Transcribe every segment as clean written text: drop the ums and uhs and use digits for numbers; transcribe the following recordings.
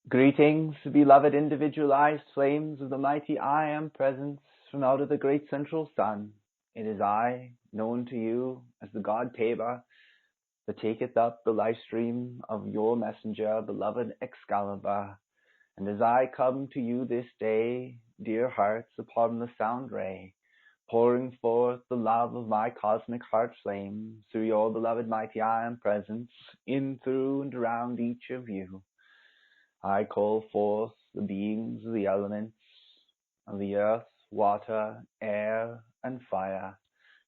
Greetings, beloved individualized flames of the mighty I Am Presence from out of the great central sun. It is I, known to you as the god Tabor, that taketh up the life stream of your messenger, beloved Excalibur. And as I come to you this day, dear hearts, upon the sound ray, pouring forth the love of my cosmic heart flame through your beloved mighty I Am Presence, in, through, and around each of you, I call forth the beings of the elements of the earth, water, air, and fire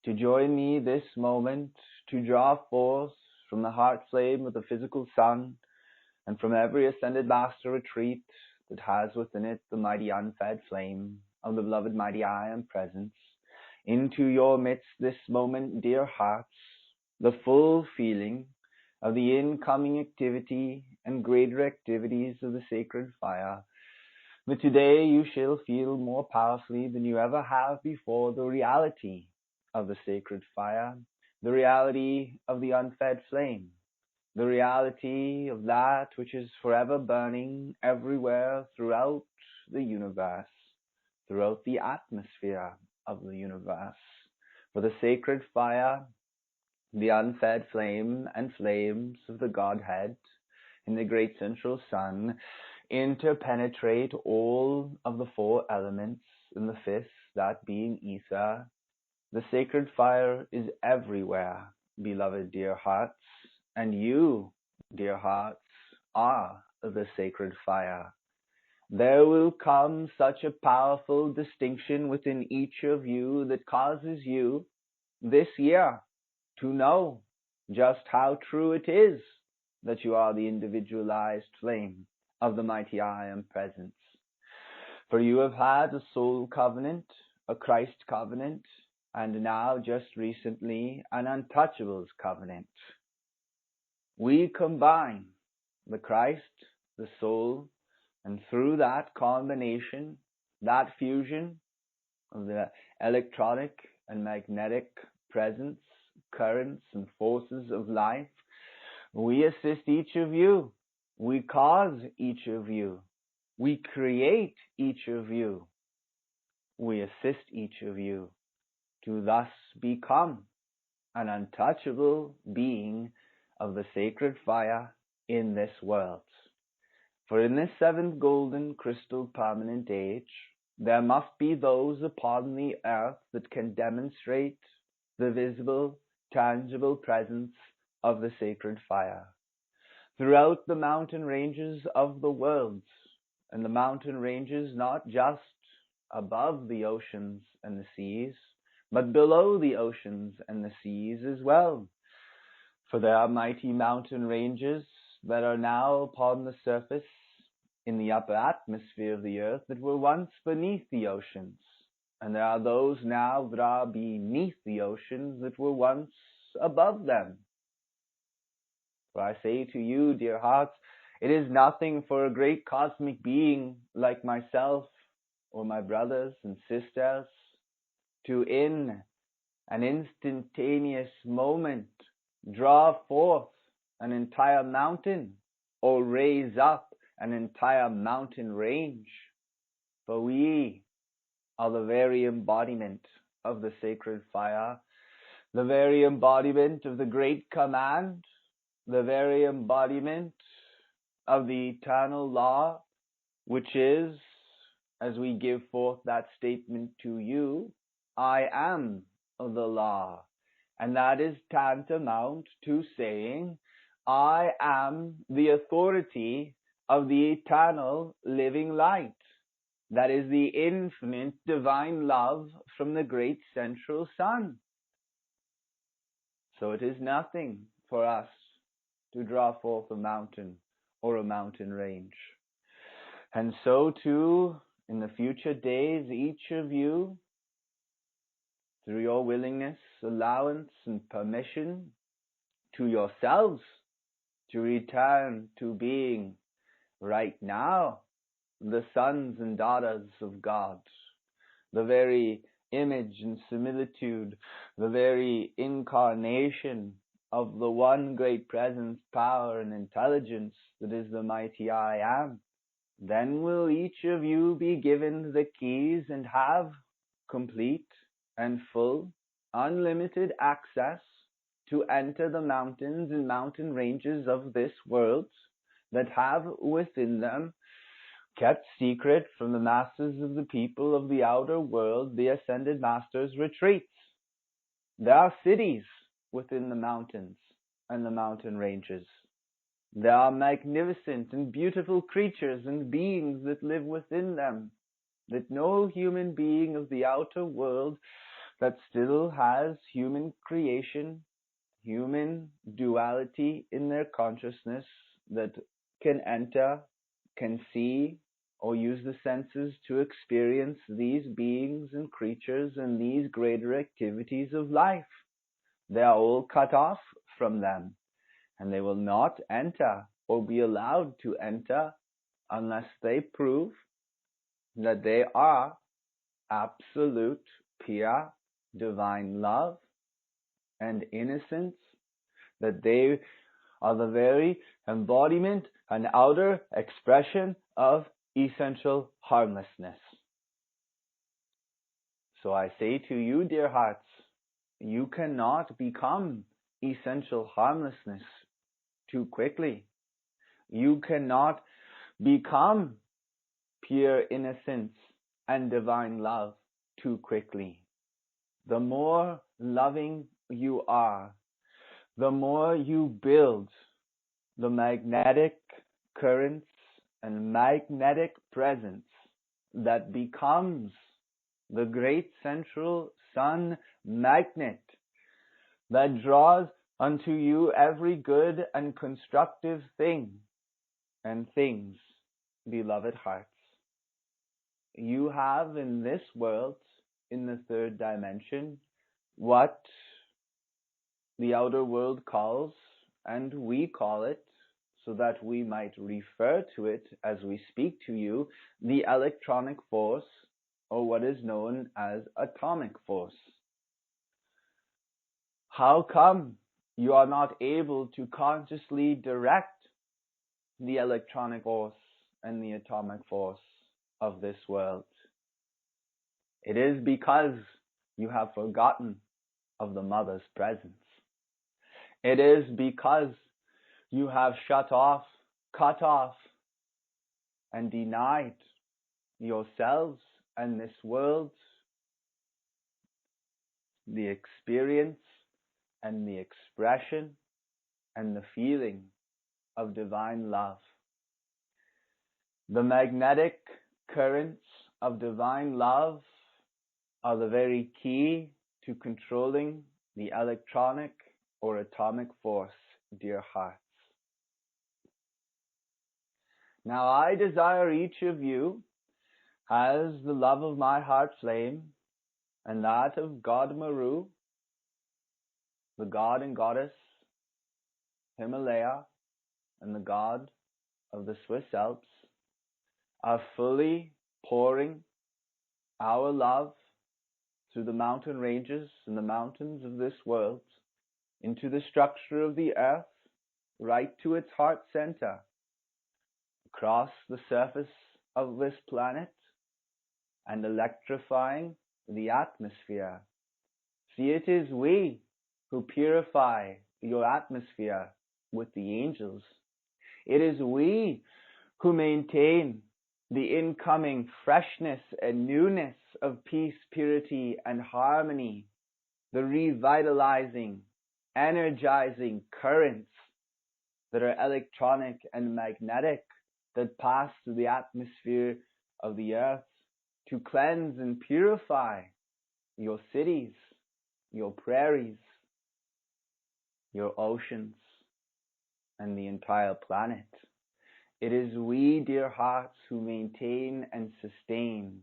to join me this moment to draw forth from the heart flame of the physical sun and from every ascended master retreat that has within it the mighty unfed flame of the beloved mighty I Am Presence into your midst this moment, dear hearts, the full feeling of the incoming activity and greater activities of the sacred fire. But today you shall feel more powerfully than you ever have before the reality of the sacred fire, the reality of the unfed flame, the reality of that which is forever burning everywhere throughout the universe, throughout the atmosphere of the universe. For the sacred fire, the unfed flame and flames of the Godhead in the great central sun interpenetrate all of the four elements, and the fifth, that being ether. The sacred fire is everywhere, beloved dear hearts, and you, dear hearts, are the sacred fire. There will come such a powerful distinction within each of you that causes you this year to know just how true it is that you are the individualized flame of the mighty I Am Presence. For you have had a soul covenant, a Christ covenant, and now just recently an untouchables covenant. We combine the Christ, the soul, and through that combination, that fusion of the electronic and magnetic presence, currents and forces of life, we assist each of you. We cause each of you. We create each of you. We assist each of you to thus become an untouchable being of the sacred fire in this world. For in this seventh golden crystal permanent age, there must be those upon the earth that can demonstrate the visible, tangible presence of the sacred fire. Throughout the mountain ranges of the world, and the mountain ranges not just above the oceans and the seas, but below the oceans and the seas as well. For there are mighty mountain ranges that are now upon the surface in the upper atmosphere of the earth that were once beneath the oceans. And there are those now that are beneath the oceans that were once above them. For I say to you, dear hearts, it is nothing for a great cosmic being like myself or my brothers and sisters to, in an instantaneous moment, draw forth an entire mountain or raise up an entire mountain range. For we are the very embodiment of the sacred fire, the very embodiment of the great command, the very embodiment of the eternal law, which is, as we give forth that statement to you, I am the law. And that is tantamount to saying, I am the authority of the eternal living light. That is the infinite divine love from the great central sun. So it is nothing for us to draw forth a mountain or a mountain range. And so too, in the future days, each of you, through your willingness, allowance, and permission to yourselves to return to being right now the sons and daughters of God, the very image and similitude, the very incarnation of the one great presence, power, and intelligence that is the mighty I Am. Then will each of you be given the keys and have complete and full, unlimited access to enter the mountains and mountain ranges of this world that have within them, kept secret from the masses of the people of the outer world, the ascended masters' retreats. There are cities within the mountains and the mountain ranges. There are magnificent and beautiful creatures and beings that live within them, that no human being of the outer world that still has human creation, human duality in their consciousness, that can enter, can see, or use the senses to experience these beings and creatures and these greater activities of life. They are all cut off from them, and they will not enter or be allowed to enter unless they prove that they are absolute, pure, divine love and innocence, that they are the very embodiment and outer expression of essential harmlessness. So I say to you, dear hearts, you cannot become essential harmlessness too quickly. You cannot become pure innocence and divine love too quickly. The more loving you are, the more you build the magnetic currents and magnetic presence that becomes the great central sun magnet that draws unto you every good and constructive thing and things, beloved hearts. You have in this world, in the third dimension, what the outer world calls, and we call it, so that we might refer to it as we speak to you, the electronic force, or what is known as atomic force. How come you are not able to consciously direct the electronic force and the atomic force of this world? It is because you have forgotten of the Mother's presence. It is because you have shut off, cut off, and denied yourselves and this world the experience and the expression and the feeling of divine love. The magnetic currents of divine love are the very key to controlling the electronic or atomic force, dear hearts. Now I desire each of you has the love of my heart flame and that of God Maru, the god and goddess Himalaya, and the god of the Swiss Alps, are fully pouring our love through the mountain ranges and the mountains of this world into the structure of the earth, right to its heart center, across the surface of this planet, and electrifying the atmosphere. See, it is we who purify your atmosphere with the angels. It is we who maintain the incoming freshness and newness of peace, purity, and harmony, the revitalizing, energizing currents that are electronic and magnetic that pass through the atmosphere of the earth to cleanse and purify your cities, your prairies, your oceans, and the entire planet. It is we, dear hearts, who maintain and sustain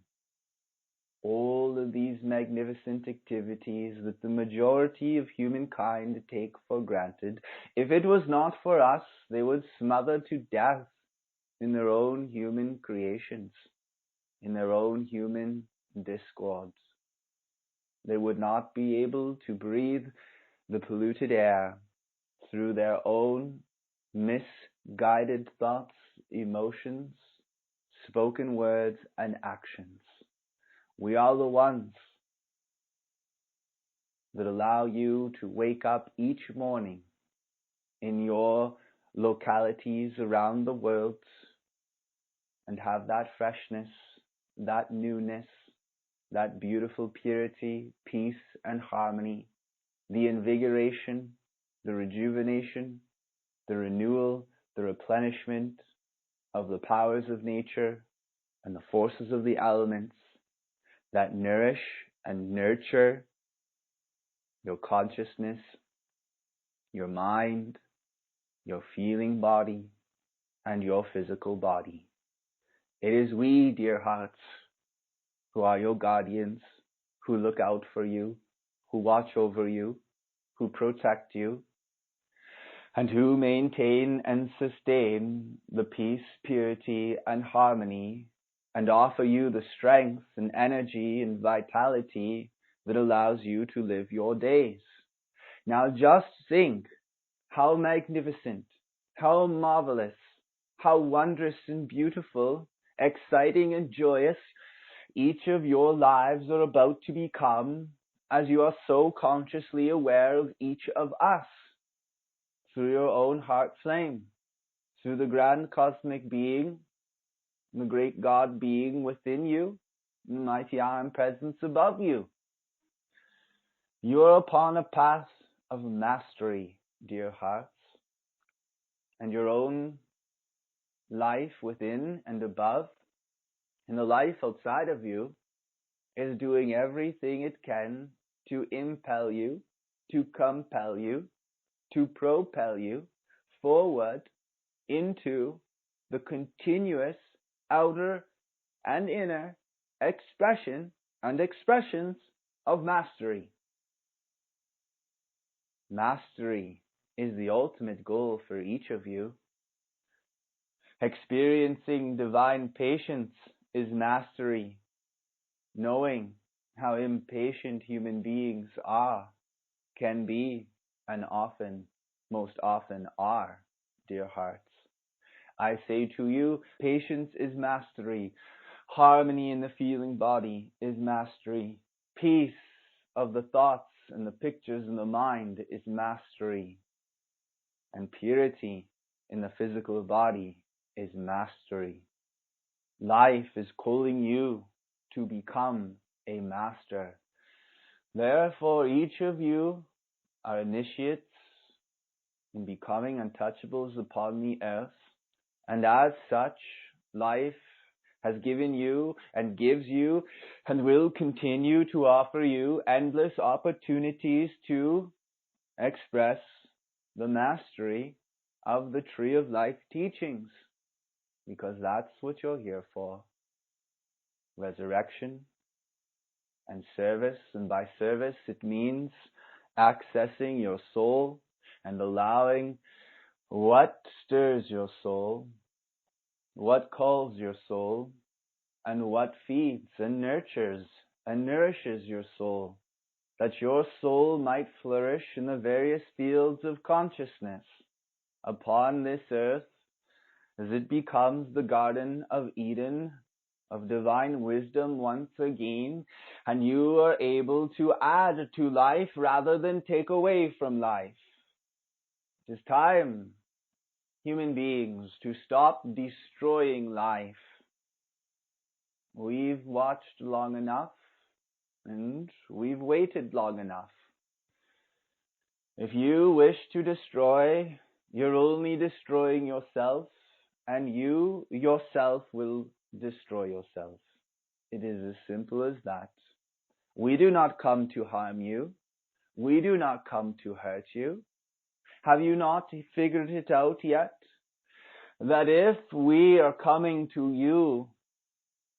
all of these magnificent activities that the majority of humankind take for granted. If it was not for us, they would smother to death in their own human creations, in their own human discords. They would not be able to breathe the polluted air through their own misguided thoughts, emotions, spoken words and actions. We are the ones that allow you to wake up each morning in your localities around the world and have that freshness, that newness, that beautiful purity, peace and harmony, the invigoration, the rejuvenation, the renewal, the replenishment of the powers of nature and the forces of the elements that nourish and nurture your consciousness, your mind, your feeling body, and your physical body. It is we, dear hearts, who are your guardians, who look out for you, who watch over you, who protect you, and who maintain and sustain the peace, purity, and harmony, and offer you the strength and energy and vitality that allows you to live your days. Now just think how magnificent, how marvelous, how wondrous and beautiful, exciting and joyous each of your lives are about to become as you are so consciously aware of each of us through your own heart flame, through the grand cosmic being, the great God being within you, the mighty I Am presence above you. You are upon a path of mastery, dear hearts, and your own life within and above, and the life outside of you, is doing everything it can to impel you, to compel you, to propel you forward into the continuous outer and inner expression and expressions of mastery. Mastery is the ultimate goal for each of you. Experiencing divine patience is mastery. Knowing how impatient human beings are, can be, and most often are, dear hearts. I say to you, patience is mastery. Harmony in the feeling body is mastery. Peace of the thoughts and the pictures in the mind is mastery. And purity in the physical body is mastery. Life is calling you to become a master. Therefore, each of you are initiates in becoming untouchables upon the earth, and as such, life has given you and gives you and will continue to offer you endless opportunities to express the mastery of the Tree of Life teachings, because that's what you're here for. Resurrection and service, and by service it means accessing your soul and allowing what stirs your soul, what calls your soul, and what feeds and nurtures and nourishes your soul, that your soul might flourish in the various fields of consciousness upon this earth as it becomes the Garden of Eden, of divine wisdom once again, and you are able to add to life rather than take away from life. It is time, human beings, to stop destroying life. We've watched long enough, and we've waited long enough. If you wish to destroy, you're only destroying yourself, and you yourself will destroy yourself. It is as simple as that. We do not come to harm you. We do not come to hurt you. Have you not figured it out yet? That if we are coming to you,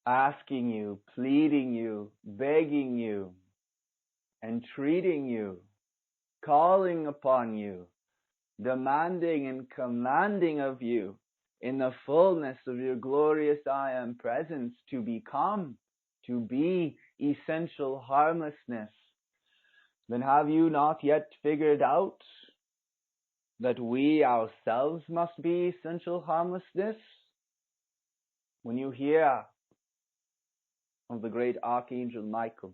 asking you, pleading you, begging you, entreating you, calling upon you, demanding and commanding of you in the fullness of your glorious I Am presence to become, to be essential harmlessness, then have you not yet figured out that we ourselves must be essential harmlessness? when you hear of the great Archangel Michael,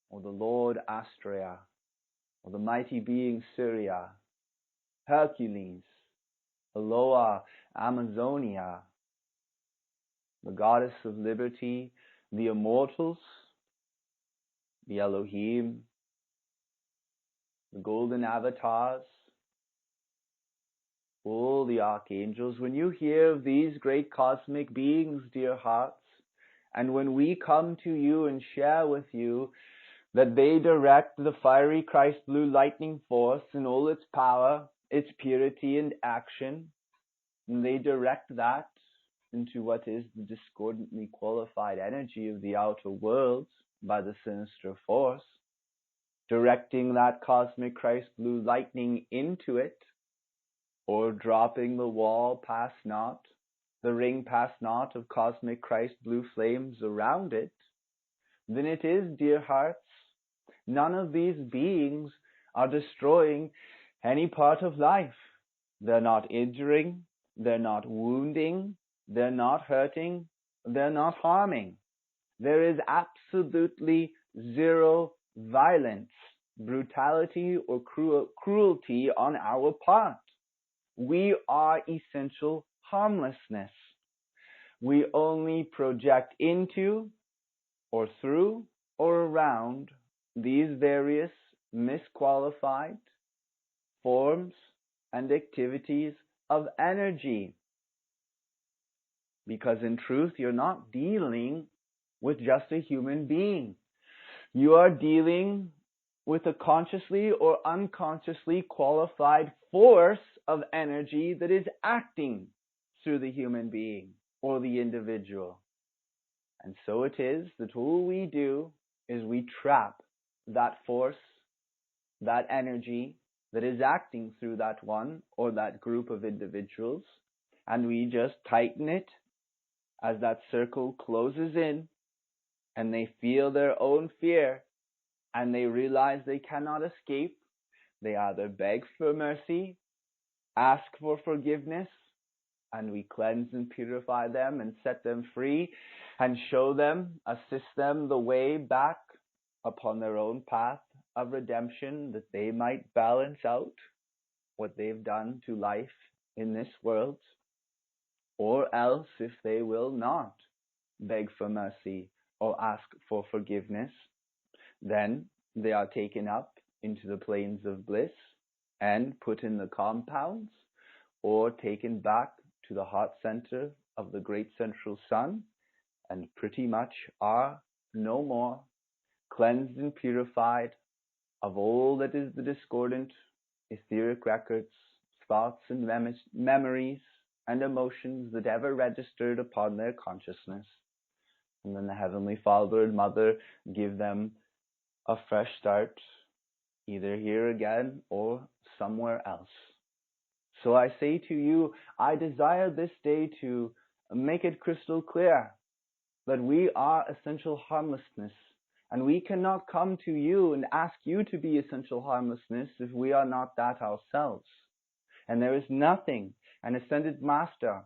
or the Lord Astrea, or the mighty being Surya, Hercules, Eloa, Amazonia, the goddess of liberty, the immortals, the Elohim, the golden avatars, all the archangels. When you hear of these great cosmic beings, dear hearts, and when we come to you and share with you that they direct the fiery Christ blue lightning force in all its power, its purity and action, and they direct that into what is the discordantly qualified energy of the outer world by the sinister force, directing that cosmic Christ blue lightning into it, or dropping the wall past not, the ring past not of cosmic Christ blue flames around it, then it is, dear hearts, none of these beings are destroying any part of life. They're not injuring, they're not wounding, they're not hurting, they're not harming. There is absolutely zero violence, brutality, or cruelty on our part. We are essential harmlessness. We only project into, or through, or around these various misqualified forms and activities of energy. Because in truth, you're not dealing with just a human being. You are dealing with a consciously or unconsciously qualified force of energy that is acting through the human being or the individual. And so it is that all we do is we trap that force, that energy that is acting through that one or that group of individuals, and we just tighten it as that circle closes in, and they feel their own fear, and they realize they cannot escape. They either beg for mercy, ask for forgiveness, and we cleanse and purify them and set them free and show them, assist them the way back upon their own path of redemption, that they might balance out what they've done to life in this world. Or else, if they will not beg for mercy or ask for forgiveness, then they are taken up into the plains of bliss and put in the compounds, or taken back to the heart center of the great central sun, and pretty much are no more, cleansed and purified of all that is the discordant etheric records, thoughts and memories and emotions that ever registered upon their consciousness. And then the Heavenly Father and Mother give them a fresh start, either here again or somewhere else. So I say to you, I desire this day to make it crystal clear that we are essential harmlessness, and we cannot come to you and ask you to be essential harmlessness if we are not that ourselves. And there is nothing an ascended master,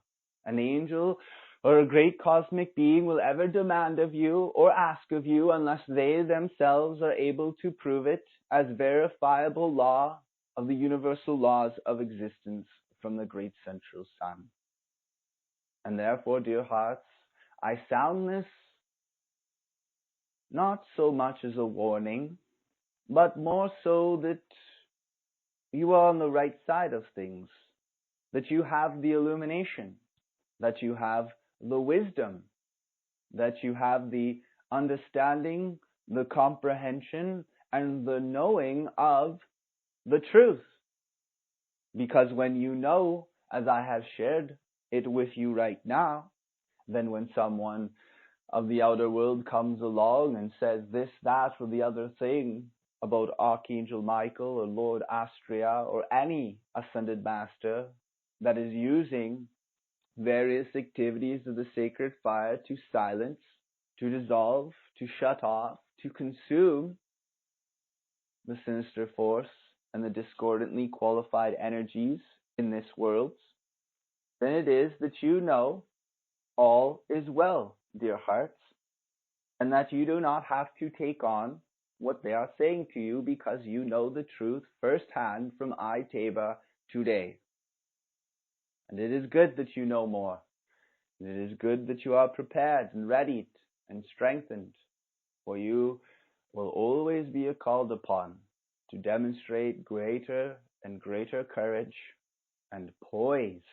an angel, or a great cosmic being will ever demand of you or ask of you unless they themselves are able to prove it as verifiable law of the universal laws of existence from the great central sun. And therefore, dear hearts, I sound this not so much as a warning, but more so that you are on the right side of things, that you have the illumination, that you have the wisdom, that you have the understanding, the comprehension, and the knowing of the truth. Because when you know, as I have shared it with you right now, then when someone of the outer world comes along and says this, that, or the other thing about Archangel Michael or Lord Astrea or any ascended master that is using various activities of the sacred fire to silence, to dissolve, to shut off, to consume the sinister force and the discordantly qualified energies in this world, then it is that you know all is well, dear hearts, and that you do not have to take on what they are saying to you because you know the truth firsthand from Tabor today. And it is good that you know more. And it is good that you are prepared and readied and strengthened, for you will always be called upon to demonstrate greater and greater courage and poise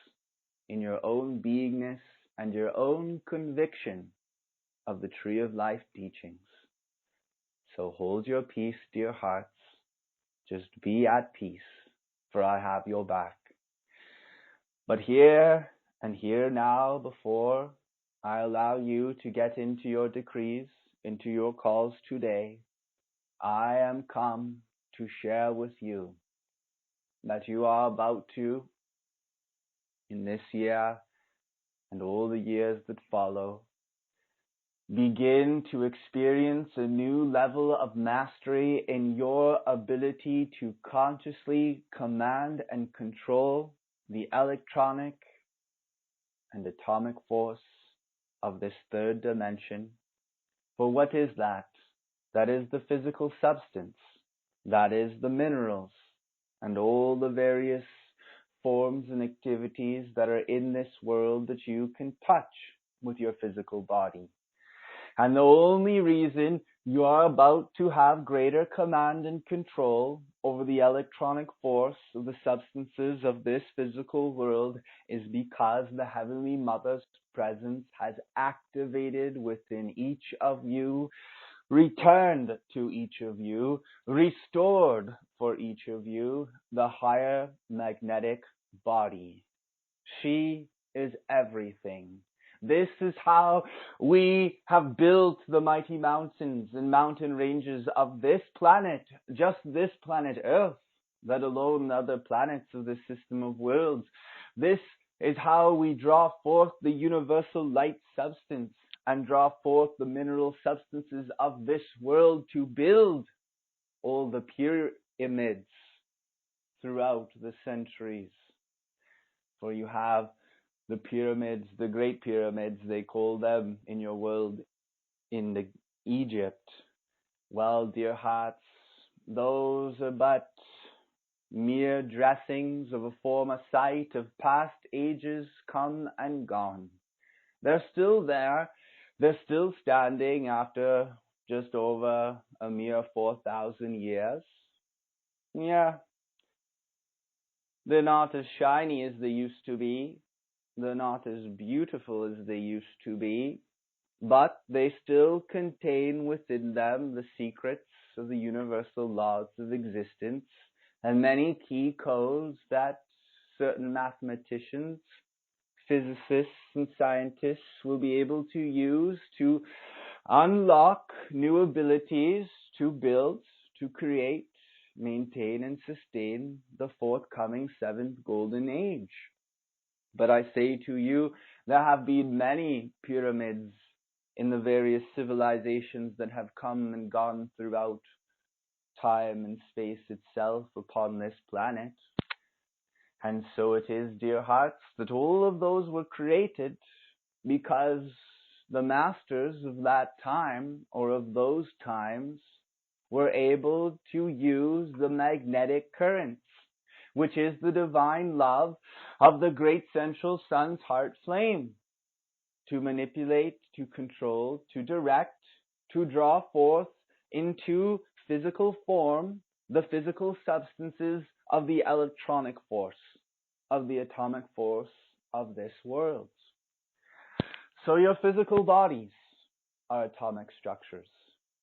in your own beingness and your own conviction of the Tree of Life teachings. So hold your peace, dear hearts. Just be at peace, for I have your back. But here and here now, before I allow you to get into your decrees, into your calls today, I am come to share with you that you are about to, in this year and all the years that follow, begin to experience a new level of mastery in your ability to consciously command and control the electronic and atomic force of this third dimension. For what is that? That is the physical substance. That is the minerals and all the various forms and activities that are in this world that you can touch with your physical body. And the only reason you are about to have greater command and control over the electronic force of the substances of this physical world is because the Heavenly Mother's presence has activated within each of you, returned to each of you, restored for each of you the higher magnetic body. She is everything. This is how we have built the mighty mountains and mountain ranges of this planet, just this planet Earth, let alone the other planets of this system of worlds. This is how we draw forth the universal light substance and draw forth the mineral substances of this world to build all the pyramids throughout the centuries. For you have the pyramids, the great pyramids, they call them in your world in Egypt. Well, dear hearts, those are but mere dressings of a former sight of past ages come and gone. They're still there. They're still standing after just over a mere 4,000 years. Yeah. They're not as shiny as they used to be. They're not as beautiful as they used to be, but they still contain within them the secrets of the universal laws of existence and many key codes that certain mathematicians, physicists, and scientists will be able to use to unlock new abilities to build, to create, maintain, and sustain the forthcoming seventh golden age. But I say to you, there have been many pyramids in the various civilizations that have come and gone throughout time and space itself upon this planet. And so it is, dear hearts, that all of those were created because the masters of that time or of those times were able to use the magnetic currents, which is the divine love of the great central sun's heart flame, to manipulate, to control, to direct, to draw forth into physical form the physical substances of the electronic force, of the atomic force of this world. So your physical bodies are atomic structures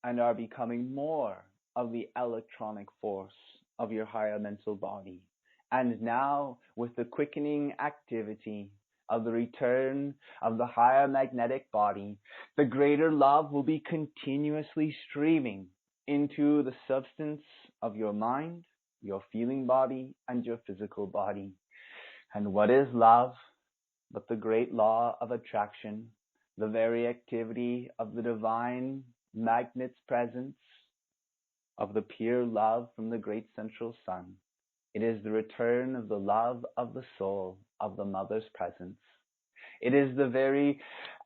and are becoming more of the electronic force of your higher mental body. And now, with the quickening activity of the return of the higher magnetic body, the greater love will be continuously streaming into the substance of your mind, your feeling body, and your physical body. And what is love but the great law of attraction, the very activity of the divine magnet's presence, of the pure love from the great central sun? It is the return of the love of the soul, of the mother's presence. It is the very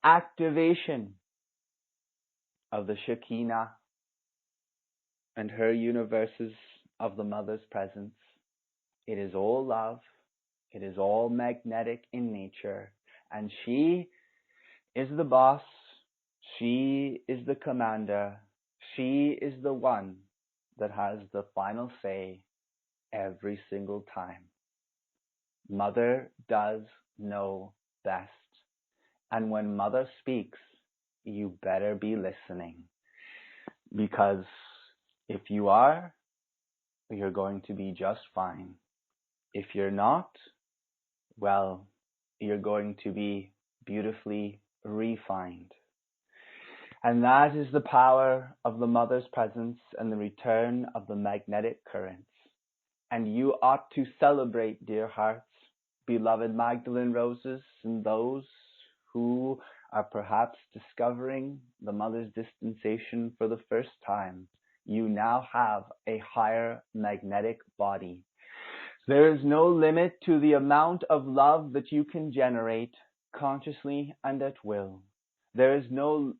activation of the Shekinah and her universes of the Mother's presence. It is all love. It is all magnetic in nature. And she is the boss. She is the commander. She is the one that has the final say every single time. Mother does know best. And when Mother speaks, you better be listening. Because if you are, you're going to be just fine. If you're not, well, you're going to be beautifully refined. And that is the power of the Mother's presence and the return of the magnetic currents. And you ought to celebrate, dear hearts, beloved Magdalene roses, and those who are perhaps discovering the Mother's dispensation for the first time. You now have a higher magnetic body. There is no limit to the amount of love that you can generate consciously and at will. There is no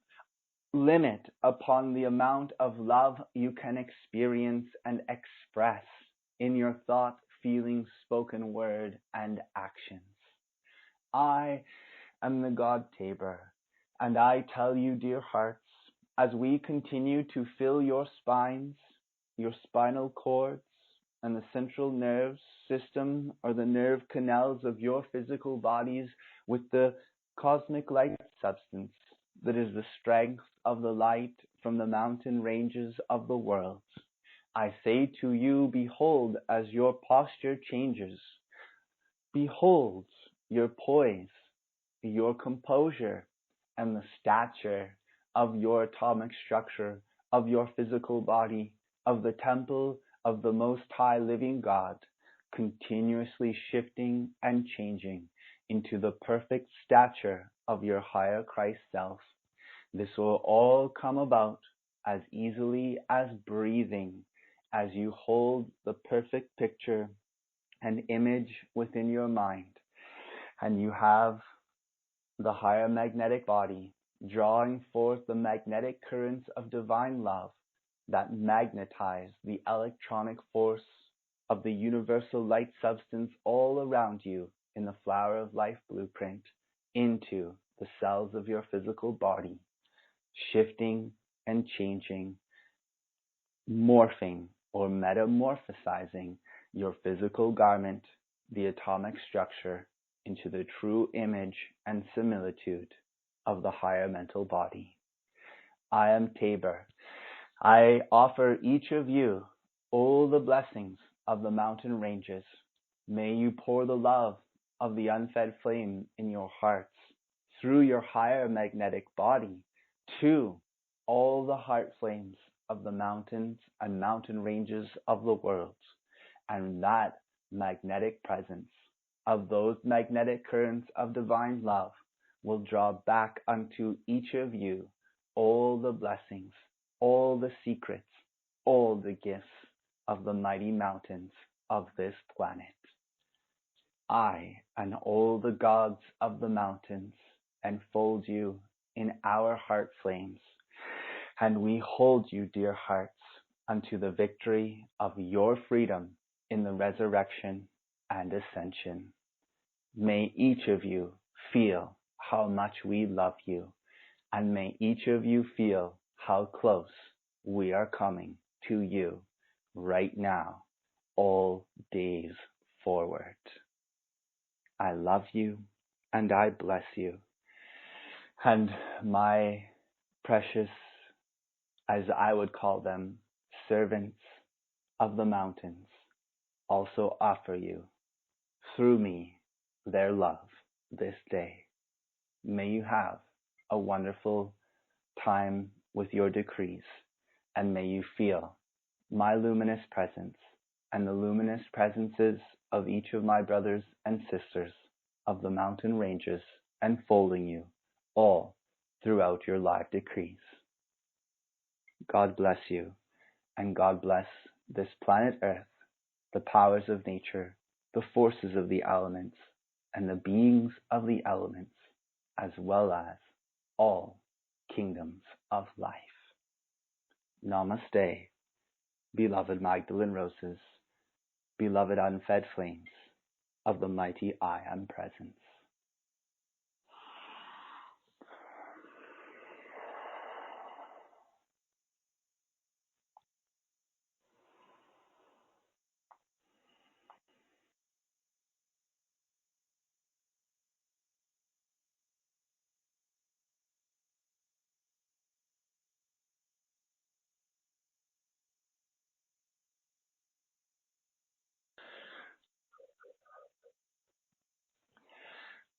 limit upon the amount of love you can experience and express in your thought, feelings, spoken word, and actions. I am the God Tabor, and I tell you, dear hearts, as we continue to fill your spines, your spinal cords, and the central nerve system or the nerve canals of your physical bodies with the cosmic light substance that is the strength of the light from the mountain ranges of the world. I say to you, behold, as your posture changes, behold your poise, your composure, and the stature of your atomic structure, of your physical body, of the temple of the Most High Living God, continuously shifting and changing into the perfect stature of your higher Christ self. This will all come about as easily as breathing, as you hold the perfect picture and image within your mind, and you have the higher magnetic body drawing forth the magnetic currents of divine love that magnetize the electronic force of the universal light substance all around you in the flower of life blueprint into the cells of your physical body, shifting and changing, morphing or metamorphosizing your physical garment, the atomic structure, into the true image and similitude of the higher mental body. I am Tabor. I offer each of you all the blessings of the mountain ranges. May you pour the love of the unfed flame in your hearts through your higher magnetic body to all the heart flames of the mountains and mountain ranges of the world. And that magnetic presence of those magnetic currents of divine love will draw back unto each of you all the blessings, all the secrets, all the gifts of the mighty mountains of this planet. I and all the gods of the mountains enfold you in our heart flames, and we hold you, dear hearts, unto the victory of your freedom in the resurrection and ascension. May each of you feel how much we love you, and may each of you feel how close we are coming to you right now, all days forward. I love you and I bless you. And my precious, as I would call them, servants of the mountains, also offer you, through me, their love this day. May you have a wonderful time with your decrees, and may you feel my luminous presence and the luminous presences of each of my brothers and sisters of the mountain ranges enfolding you all throughout your live decrees. God bless you, and God bless this planet Earth, the powers of nature, the forces of the elements, and the beings of the elements, as well as all kingdoms of life. Namaste, beloved Magdalene roses, beloved unfed flames of the mighty I Am Presence.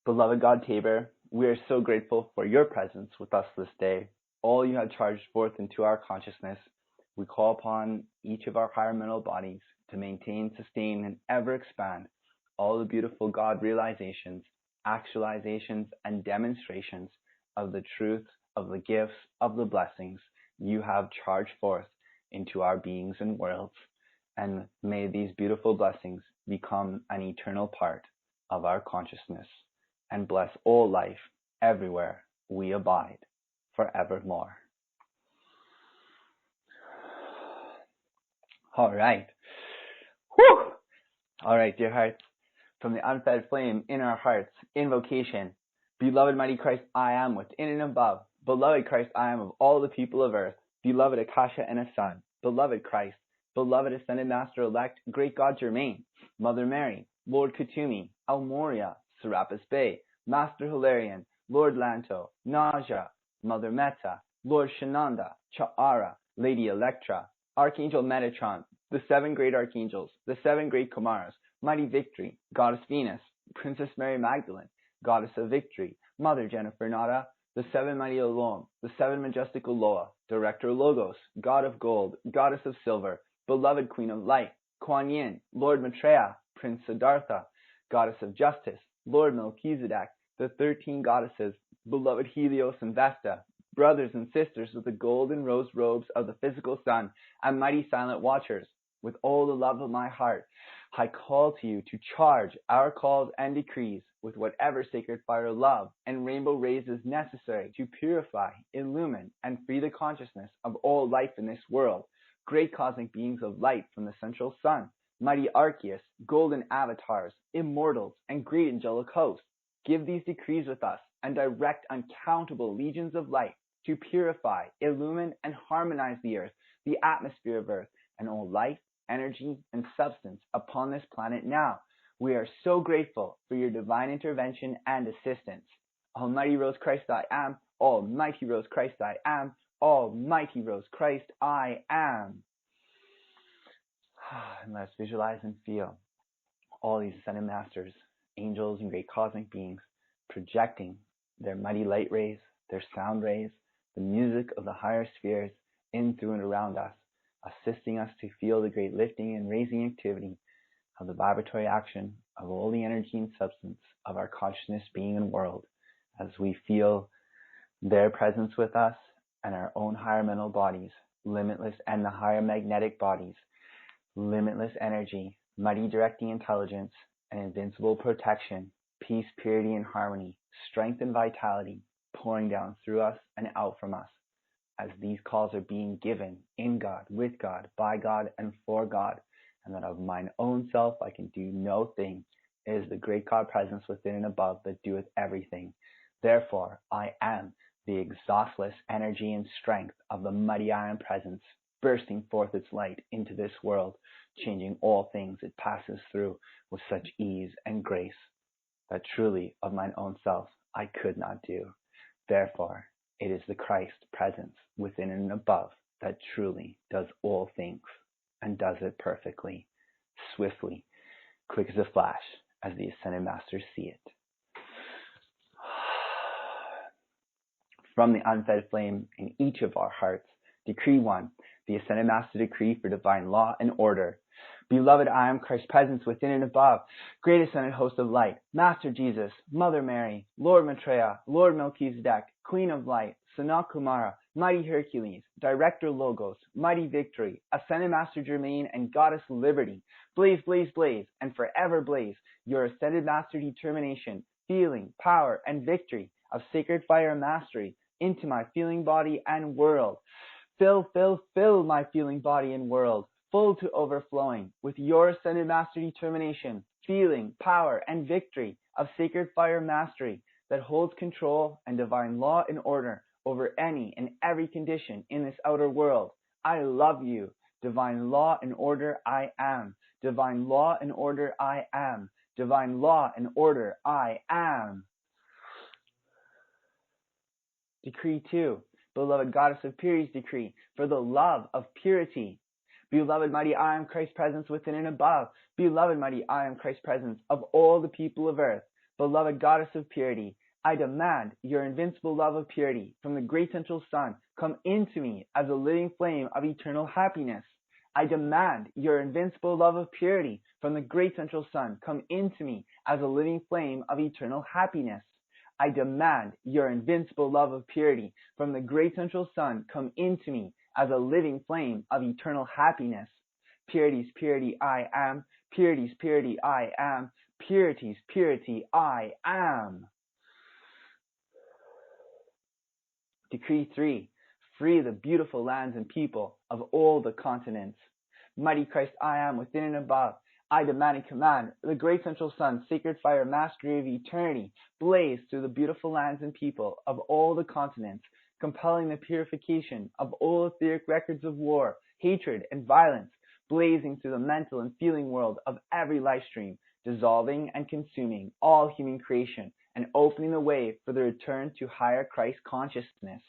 Beloved God Tabor, we are so grateful for your presence with us this day. All you have charged forth into our consciousness, we call upon each of our higher mental bodies to maintain, sustain, and ever expand all the beautiful God realizations, actualizations, and demonstrations of the truths, of the gifts, of the blessings you have charged forth into our beings and worlds. And may these beautiful blessings become an eternal part of our consciousness, and bless all life everywhere we abide forevermore. All right. Whew. All right, dear hearts. From the unfed flame in our hearts, invocation. Beloved mighty Christ, I am within and above. Beloved Christ, I am of all the people of earth. Beloved Akasha and a son. Beloved Christ. Beloved Ascended Master Elect, Great God Germain. Mother Mary. Lord Kutumi. El Moria. Serapis Bey, Master Hilarion, Lord Lanto, Naja, Mother Metta, Lord Shananda, Cha'ara, Lady Electra, Archangel Metatron, the 7 great archangels, the 7 great Kumaras, Mighty Victory, Goddess Venus, Princess Mary Magdalene, Goddess of Victory, Mother Jennifer Nada, the 7 mighty Olom, the 7 majestic Oloa, Director Logos, God of Gold, Goddess of Silver, Beloved Queen of Light, Kuan Yin, Lord Maitreya, Prince Siddhartha, Goddess of Justice, Lord Melchizedek, the 13 goddesses, beloved Helios and Vesta, brothers and sisters with the gold and rose robes of the physical sun, and mighty silent watchers, with all the love of my heart, I call to you to charge our calls and decrees with whatever sacred fire of love and rainbow rays is necessary to purify, illumine, and free the consciousness of all life in this world, great cosmic beings of light from the central sun, mighty Arceus, golden avatars, immortals, and great angelic hosts. Give these decrees with us and direct uncountable legions of light to purify, illumine, and harmonize the earth, the atmosphere of earth, and all life, energy, and substance upon this planet now. We are so grateful for your divine intervention and assistance. Almighty Rose Christ I am, Almighty Rose Christ I am, Almighty Rose Christ I am. And let's visualize and feel all these ascended masters, angels, and great cosmic beings projecting their mighty light rays, their sound rays, the music of the higher spheres in, through, and around us, assisting us to feel the great lifting and raising activity of the vibratory action of all the energy and substance of our consciousness, being, and world, as we feel their presence with us and our own higher mental bodies, limitless, and the higher magnetic bodies, limitless energy, mighty directing intelligence, and invincible protection, peace, purity, and harmony, strength and vitality pouring down through us and out from us, as these calls are being given in God, with God, by God, and for God, and that of mine own self I can do no thing. It is the great God presence within and above that doeth everything. Therefore, I am the exhaustless energy and strength of the mighty I Am Presence, bursting forth its light into this world, changing all things it passes through with such ease and grace that truly of mine own self I could not do. Therefore, it is the Christ presence within and above that truly does all things and does it perfectly, swiftly, quick as a flash, as the Ascended Masters see it. From the unfed flame in each of our hearts, Decree 1, the Ascended Master decree for divine law and order. Beloved, I am Christ's presence within and above, great ascended host of light, Master Jesus, Mother Mary, Lord Maitreya, Lord Melchizedek, Queen of Light, Sanat Kumara, Mighty Hercules, Director Logos, Mighty Victory, Ascended Master Germain, and Goddess Liberty. Blaze, blaze, blaze, and forever blaze your Ascended Master determination, feeling, power, and victory of sacred fire and mastery into my feeling body and world. Fill, fill, fill my feeling body and world, full to overflowing, with your ascended master determination, feeling, power, and victory of sacred fire mastery that holds control and divine law and order over any and every condition in this outer world. I love you. Divine law and order I am. Divine law and order I am. Divine law and order I am. Decree 2. Beloved Goddess of Purity's decree for the love of purity. Beloved mighty I am Christ's presence within and above. Beloved mighty I am Christ's presence of all the people of earth. Beloved Goddess of Purity, I demand your invincible love of purity from the great central sun come into me as a living flame of eternal happiness. I demand your invincible love of purity from the great central sun come into me as a living flame of eternal happiness. I demand your invincible love of purity from the great central sun come into me as a living flame of eternal happiness. Purity's purity I am. Purity's purity I am. Purity's purity I am. Decree 3. Free the beautiful lands and people of all the continents. Mighty Christ I am within and above. I demand and command the great central sun's sacred fire mastery of eternity blaze through the beautiful lands and people of all the continents, compelling the purification of all etheric records of war, hatred, and violence, blazing through the mental and feeling world of every life stream, dissolving and consuming all human creation, and opening the way for the return to higher Christ consciousness.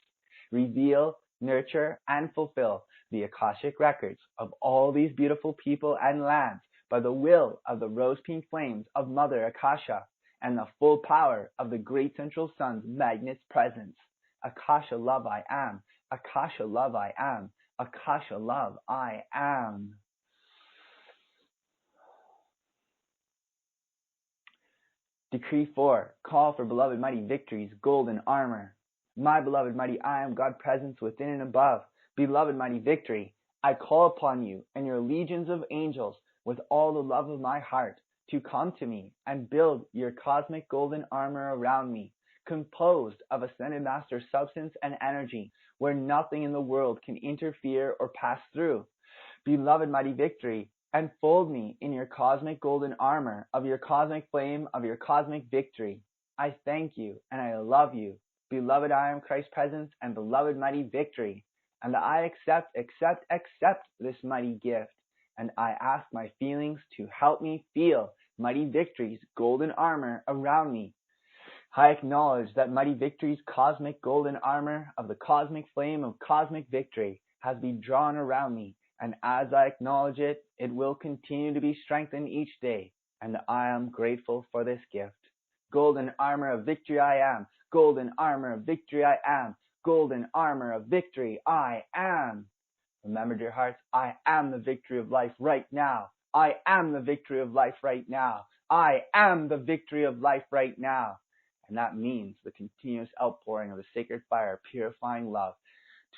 Reveal, nurture, and fulfill the Akashic records of all these beautiful people and lands by the will of the rose-pink flames of Mother Akasha and the full power of the great central sun's magnet's presence. Akasha love I am. Akasha love I am. Akasha love I am. Decree 4. Call for beloved mighty victory's golden armor. My beloved mighty I am God presence within and above. Beloved mighty victory, I call upon you and your legions of angels with all the love of my heart to come to me and build your cosmic golden armor around me, composed of ascended master substance and energy, where nothing in the world can interfere or pass through. Beloved mighty victory, enfold me in your cosmic golden armor of your cosmic flame of your cosmic victory. I thank you and I love you. Beloved I am Christ's presence and beloved mighty victory. And I accept this mighty gift. And I ask my feelings to help me feel mighty victory's golden armor around me. I acknowledge that mighty victory's cosmic golden armor of the cosmic flame of cosmic victory has been drawn around me. And as I acknowledge it, it will continue to be strengthened each day. And I am grateful for this gift. Golden armor of victory I am. Golden armor of victory I am. Golden armor of victory I am. Remember, dear hearts, I am the victory of life right now. I am the victory of life right now. I am the victory of life right now. And that means the continuous outpouring of the sacred fire, purifying love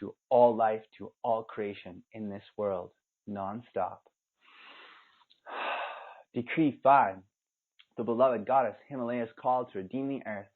to all life, to all creation in this world, non-stop. Decree 5. The beloved goddess Himalaya's call to redeem the earth.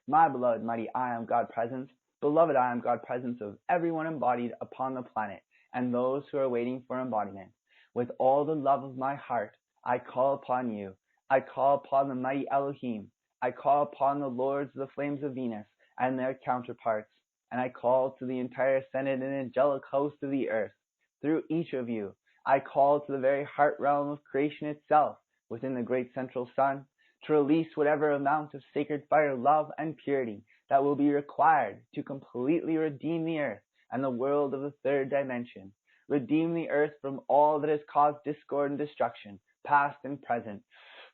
My beloved mighty I am God presence, beloved I am God presence of everyone embodied upon the planet, and those who are waiting for embodiment. With all the love of my heart, I call upon you. I call upon the mighty Elohim. I call upon the lords of the flames of Venus and their counterparts. And I call to the entire ascended and angelic host of the earth. Through each of you, I call to the very heart realm of creation itself, within the great central sun, to release whatever amount of sacred fire, love, and purity that will be required to completely redeem the earth and the world of the third dimension. Redeem the earth from all that has caused discord and destruction, past and present.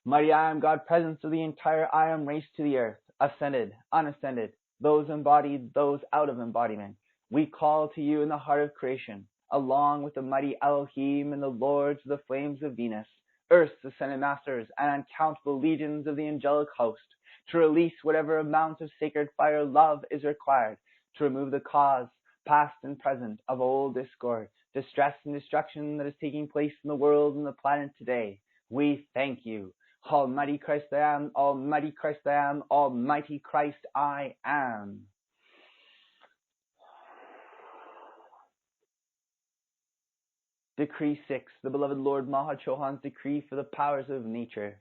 Mighty I am God presence of the entire I am race to the earth, ascended, unascended, those embodied, those out of embodiment. We call to you in the heart of creation, along with the mighty Elohim and the lords of the flames of Venus, Earth's ascended masters, and uncountable legions of the angelic host, to release whatever amount of sacred fire love is required to remove the cause, past and present, of all discord, distress, and destruction that is taking place in the world and the planet today. We thank you. Almighty Christ I am, Almighty Christ I am, Almighty Christ I am. Decree 6, the beloved Lord Maha Chohan's decree for the powers of nature.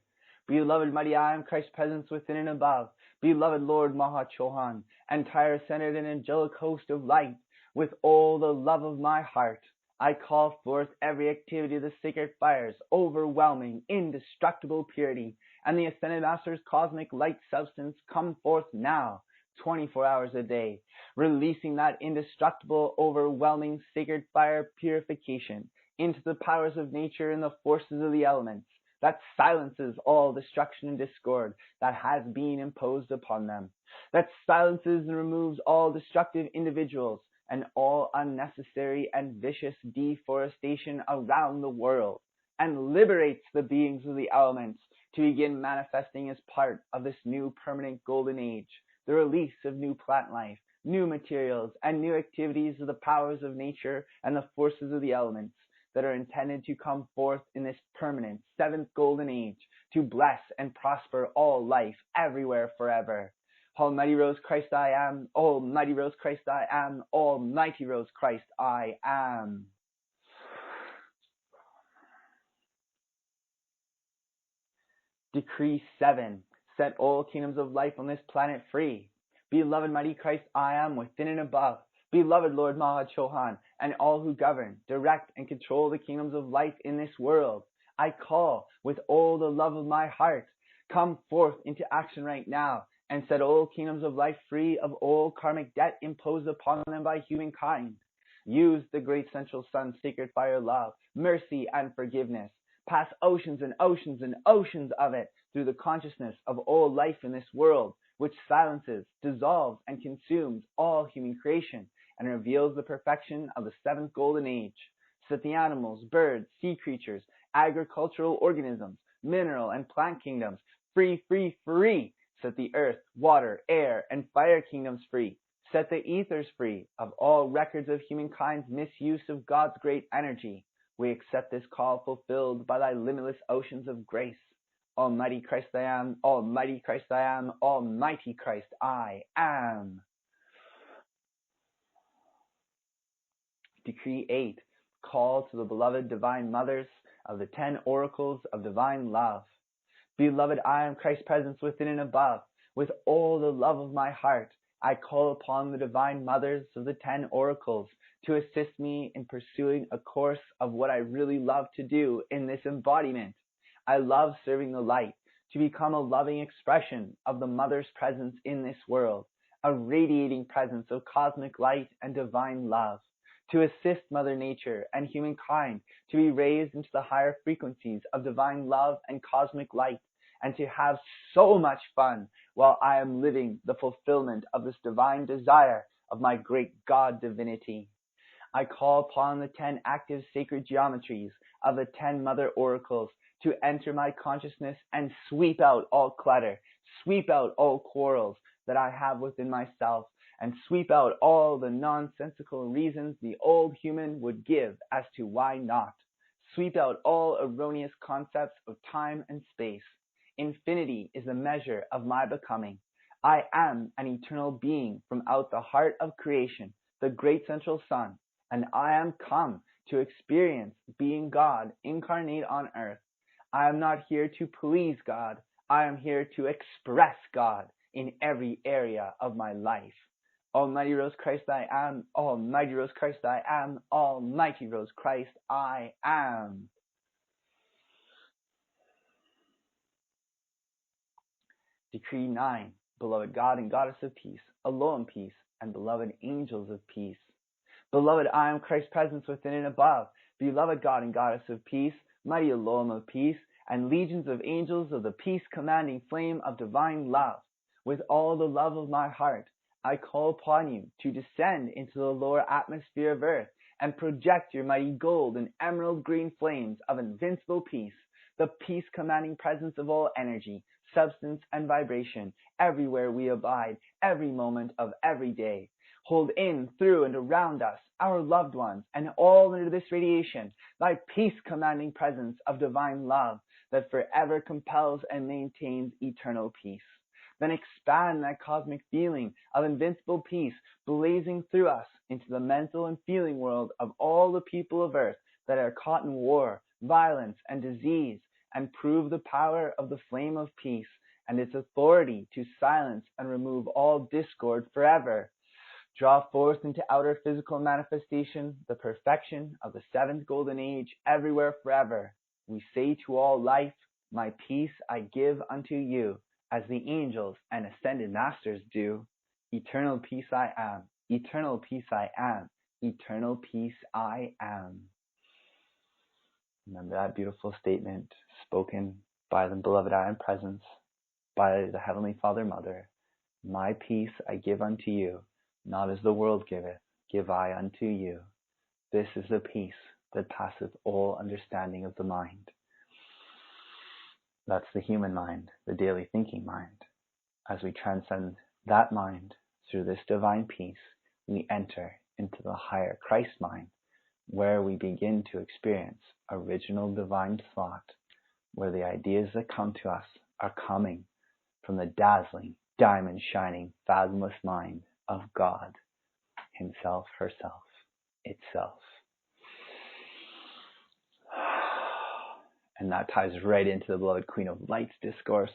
Beloved mighty I am Christ's presence within and above. Beloved Lord Maha Chohan, entire ascended and angelic host of light, with all the love of my heart, I call forth every activity of the sacred fires, overwhelming, indestructible purity, and the ascended master's cosmic light substance come forth now, 24 hours a day, releasing that indestructible, overwhelming sacred fire purification into the powers of nature and the forces of the elements, that silences all destruction and discord that has been imposed upon them, that silences and removes all destructive individuals and all unnecessary and vicious deforestation around the world, and liberates the beings of the elements to begin manifesting as part of this new permanent golden age, the release of new plant life, new materials, and new activities of the powers of nature and the forces of the elements that are intended to come forth in this permanent seventh golden age to bless and prosper all life everywhere forever. Almighty Rose Christ I am, Almighty Rose Christ I am, Almighty Rose Christ I am. Decree 7, set all kingdoms of life on this planet free. Beloved mighty Christ I am within and above. Beloved Lord Maha Chohan, and all who govern, direct, and control the kingdoms of life in this world, I call with all the love of my heart, come forth into action right now, and set all kingdoms of life free of all karmic debt imposed upon them by humankind. Use the great central sun's sacred fire love, mercy, and forgiveness. Pass oceans and oceans and oceans of it through the consciousness of all life in this world, which silences, dissolves, and consumes all human creation, and reveals the perfection of the seventh golden age. Set the animals, birds, sea creatures, agricultural organisms, mineral and plant kingdoms free, free, free. Set the earth, water, air, and fire kingdoms free. Set the ethers free of all records of humankind's misuse of God's great energy. We accept this call fulfilled by thy limitless oceans of grace. Almighty Christ I am, Almighty Christ I am, Almighty Christ I am. Decree 8, call to the beloved divine mothers of the 10 oracles of divine love. Beloved, I am Christ's presence within and above. With all the love of my heart, I call upon the divine mothers of the 10 oracles to assist me in pursuing a course of what I really love to do in this embodiment. I love serving the light, to become a loving expression of the mother's presence in this world, a radiating presence of cosmic light and divine love, to assist Mother Nature and humankind to be raised into the higher frequencies of divine love and cosmic light, and to have so much fun while I am living the fulfillment of this divine desire of my great God divinity. I call upon the 10 active sacred geometries of the 10 mother oracles to enter my consciousness and sweep out all clutter, sweep out all quarrels that I have within myself, and sweep out all the nonsensical reasons the old human would give as to why not. Sweep out all erroneous concepts of time and space. Infinity is the measure of my becoming. I am an eternal being from out the heart of creation, the great central sun, and I am come to experience being God incarnate on earth. I am not here to please God. I am here to express God in every area of my life. Almighty Rose Christ I am, Almighty Rose Christ I am, Almighty Rose Christ I am. Decree 9, beloved God and Goddess of peace, alone peace, and beloved angels of peace. Beloved, I am Christ's presence within and above. Beloved God and Goddess of peace, mighty alone of peace, and legions of angels of the peace-commanding flame of divine love. With all the love of my heart, I call upon you to descend into the lower atmosphere of earth and project your mighty gold and emerald green flames of invincible peace, the peace-commanding presence of all energy, substance, and vibration, everywhere we abide, every moment of every day. Hold in, through, and around us, our loved ones, and all under this radiation, thy peace-commanding presence of divine love that forever compels and maintains eternal peace. Then expand that cosmic feeling of invincible peace blazing through us into the mental and feeling world of all the people of earth that are caught in war, violence, and disease, and prove the power of the flame of peace and its authority to silence and remove all discord forever. Draw forth into outer physical manifestation the perfection of the seventh golden age everywhere forever. We say to all life, my peace I give unto you, as the angels and ascended masters do. Eternal peace I am, eternal peace I am, eternal peace I am. Remember that beautiful statement spoken by the beloved I am presence, by the Heavenly Father Mother. My peace I give unto you, not as the world giveth, give I unto you. This is the peace that passeth all understanding of the mind. That's the human mind, the daily thinking mind. As we transcend that mind through this divine peace, we enter into the higher Christ mind, where we begin to experience original divine thought, where the ideas that come to us are coming from the dazzling, diamond-shining, fathomless mind of God, Himself, Herself, Itself. And that ties right into the beloved Queen of Light's discourse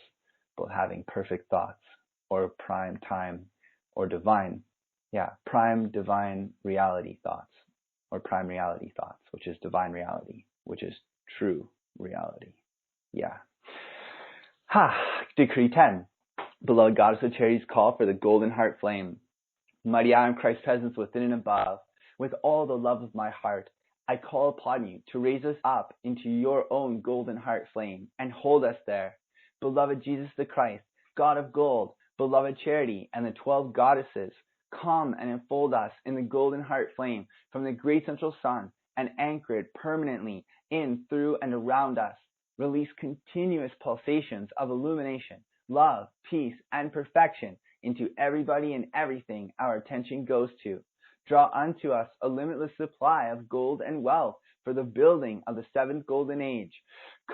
about having perfect thoughts, or prime time, or prime divine reality thoughts, or prime reality thoughts, which is divine reality, which is true reality. Decree 10. Beloved Goddess of Charity's call for the golden heart flame. Mighty I am Christ's presence within and above. With all the love of my heart, I call upon you to raise us up into your own golden heart flame and hold us there. Beloved Jesus the Christ, God of gold, beloved Charity, and the 12 goddesses, come and enfold us in the golden heart flame from the great central sun and anchor it permanently in, through, and around us. Release continuous pulsations of illumination, love, peace, and perfection into everybody and everything our attention goes to. Draw unto us a limitless supply of gold and wealth for the building of the seventh golden age.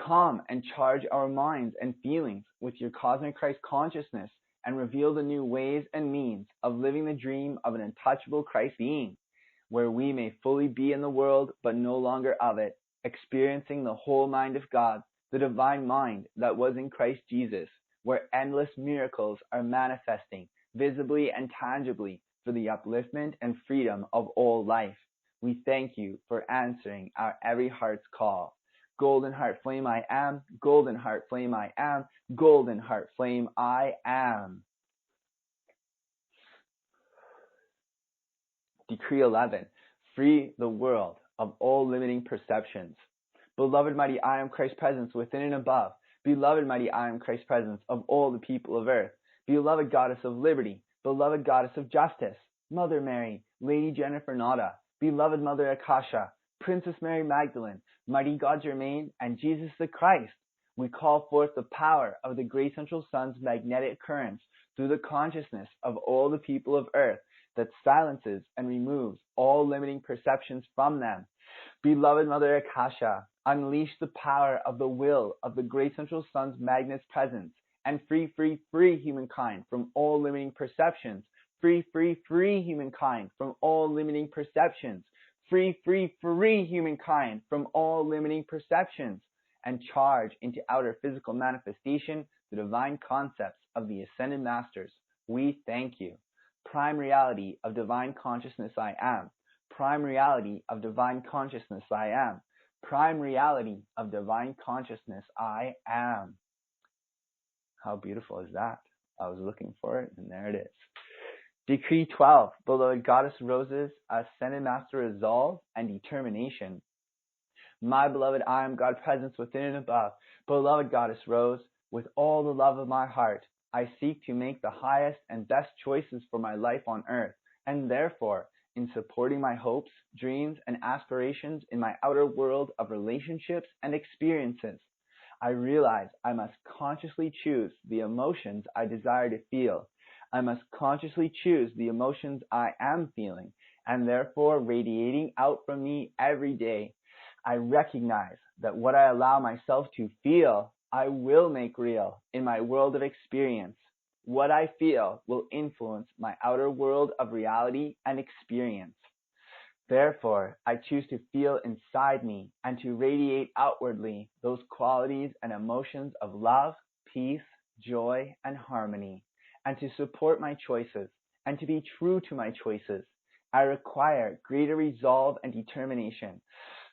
Come and charge our minds and feelings with your cosmic Christ consciousness and reveal the new ways and means of living the dream of an untouchable Christ being, where we may fully be in the world but no longer of it, experiencing the whole mind of God, the divine mind that was in Christ Jesus, where endless miracles are manifesting visibly and tangibly for the upliftment and freedom of all life. We thank you for answering our every heart's call. Golden heart flame I am, golden heart flame I am, golden heart flame I am. Decree 11. Free the world of all limiting perceptions. Beloved mighty I am Christ's presence within and above. Beloved mighty I am Christ's presence of all the people of earth. Beloved goddess of liberty. Beloved goddess of justice. Mother Mary, Lady Jennifer Nada. Beloved Mother Akasha. Princess Mary Magdalene. Mighty God Germain and Jesus the Christ. We call forth the power of the great central sun's magnetic currents through the consciousness of all the people of earth that silences and removes all limiting perceptions from them. Beloved Mother Akasha, unleash the power of the will of the great central sun's magnet's presence and free humankind from all limiting perceptions. Free humankind from all limiting perceptions. Free humankind from all limiting perceptions. And charge into outer physical manifestation the divine concepts of the ascended masters. We thank you. Prime reality of divine consciousness I am. Prime reality of divine consciousness I am. Prime reality of divine consciousness I am. How beautiful is that? I was looking for it, and there it is. Decree 12. Beloved Goddess Roses, Ascended Master Resolve and Determination. My beloved I am God presence within and above. Beloved Goddess Rose, with all the love of my heart, I seek to make the highest and best choices for my life on earth, and therefore, in supporting my hopes, dreams, and aspirations in my outer world of relationships and experiences, I realize I must consciously choose the emotions I desire to feel. I must consciously choose the emotions I am feeling, and therefore radiating out from me every day. I recognize that what I allow myself to feel, I will make real in my world of experience. What I feel will influence my outer world of reality and experience. Therefore, I choose to feel inside me and to radiate outwardly those qualities and emotions of love, peace, joy, and harmony, and to support my choices and to be true to my choices. I require greater resolve and determination.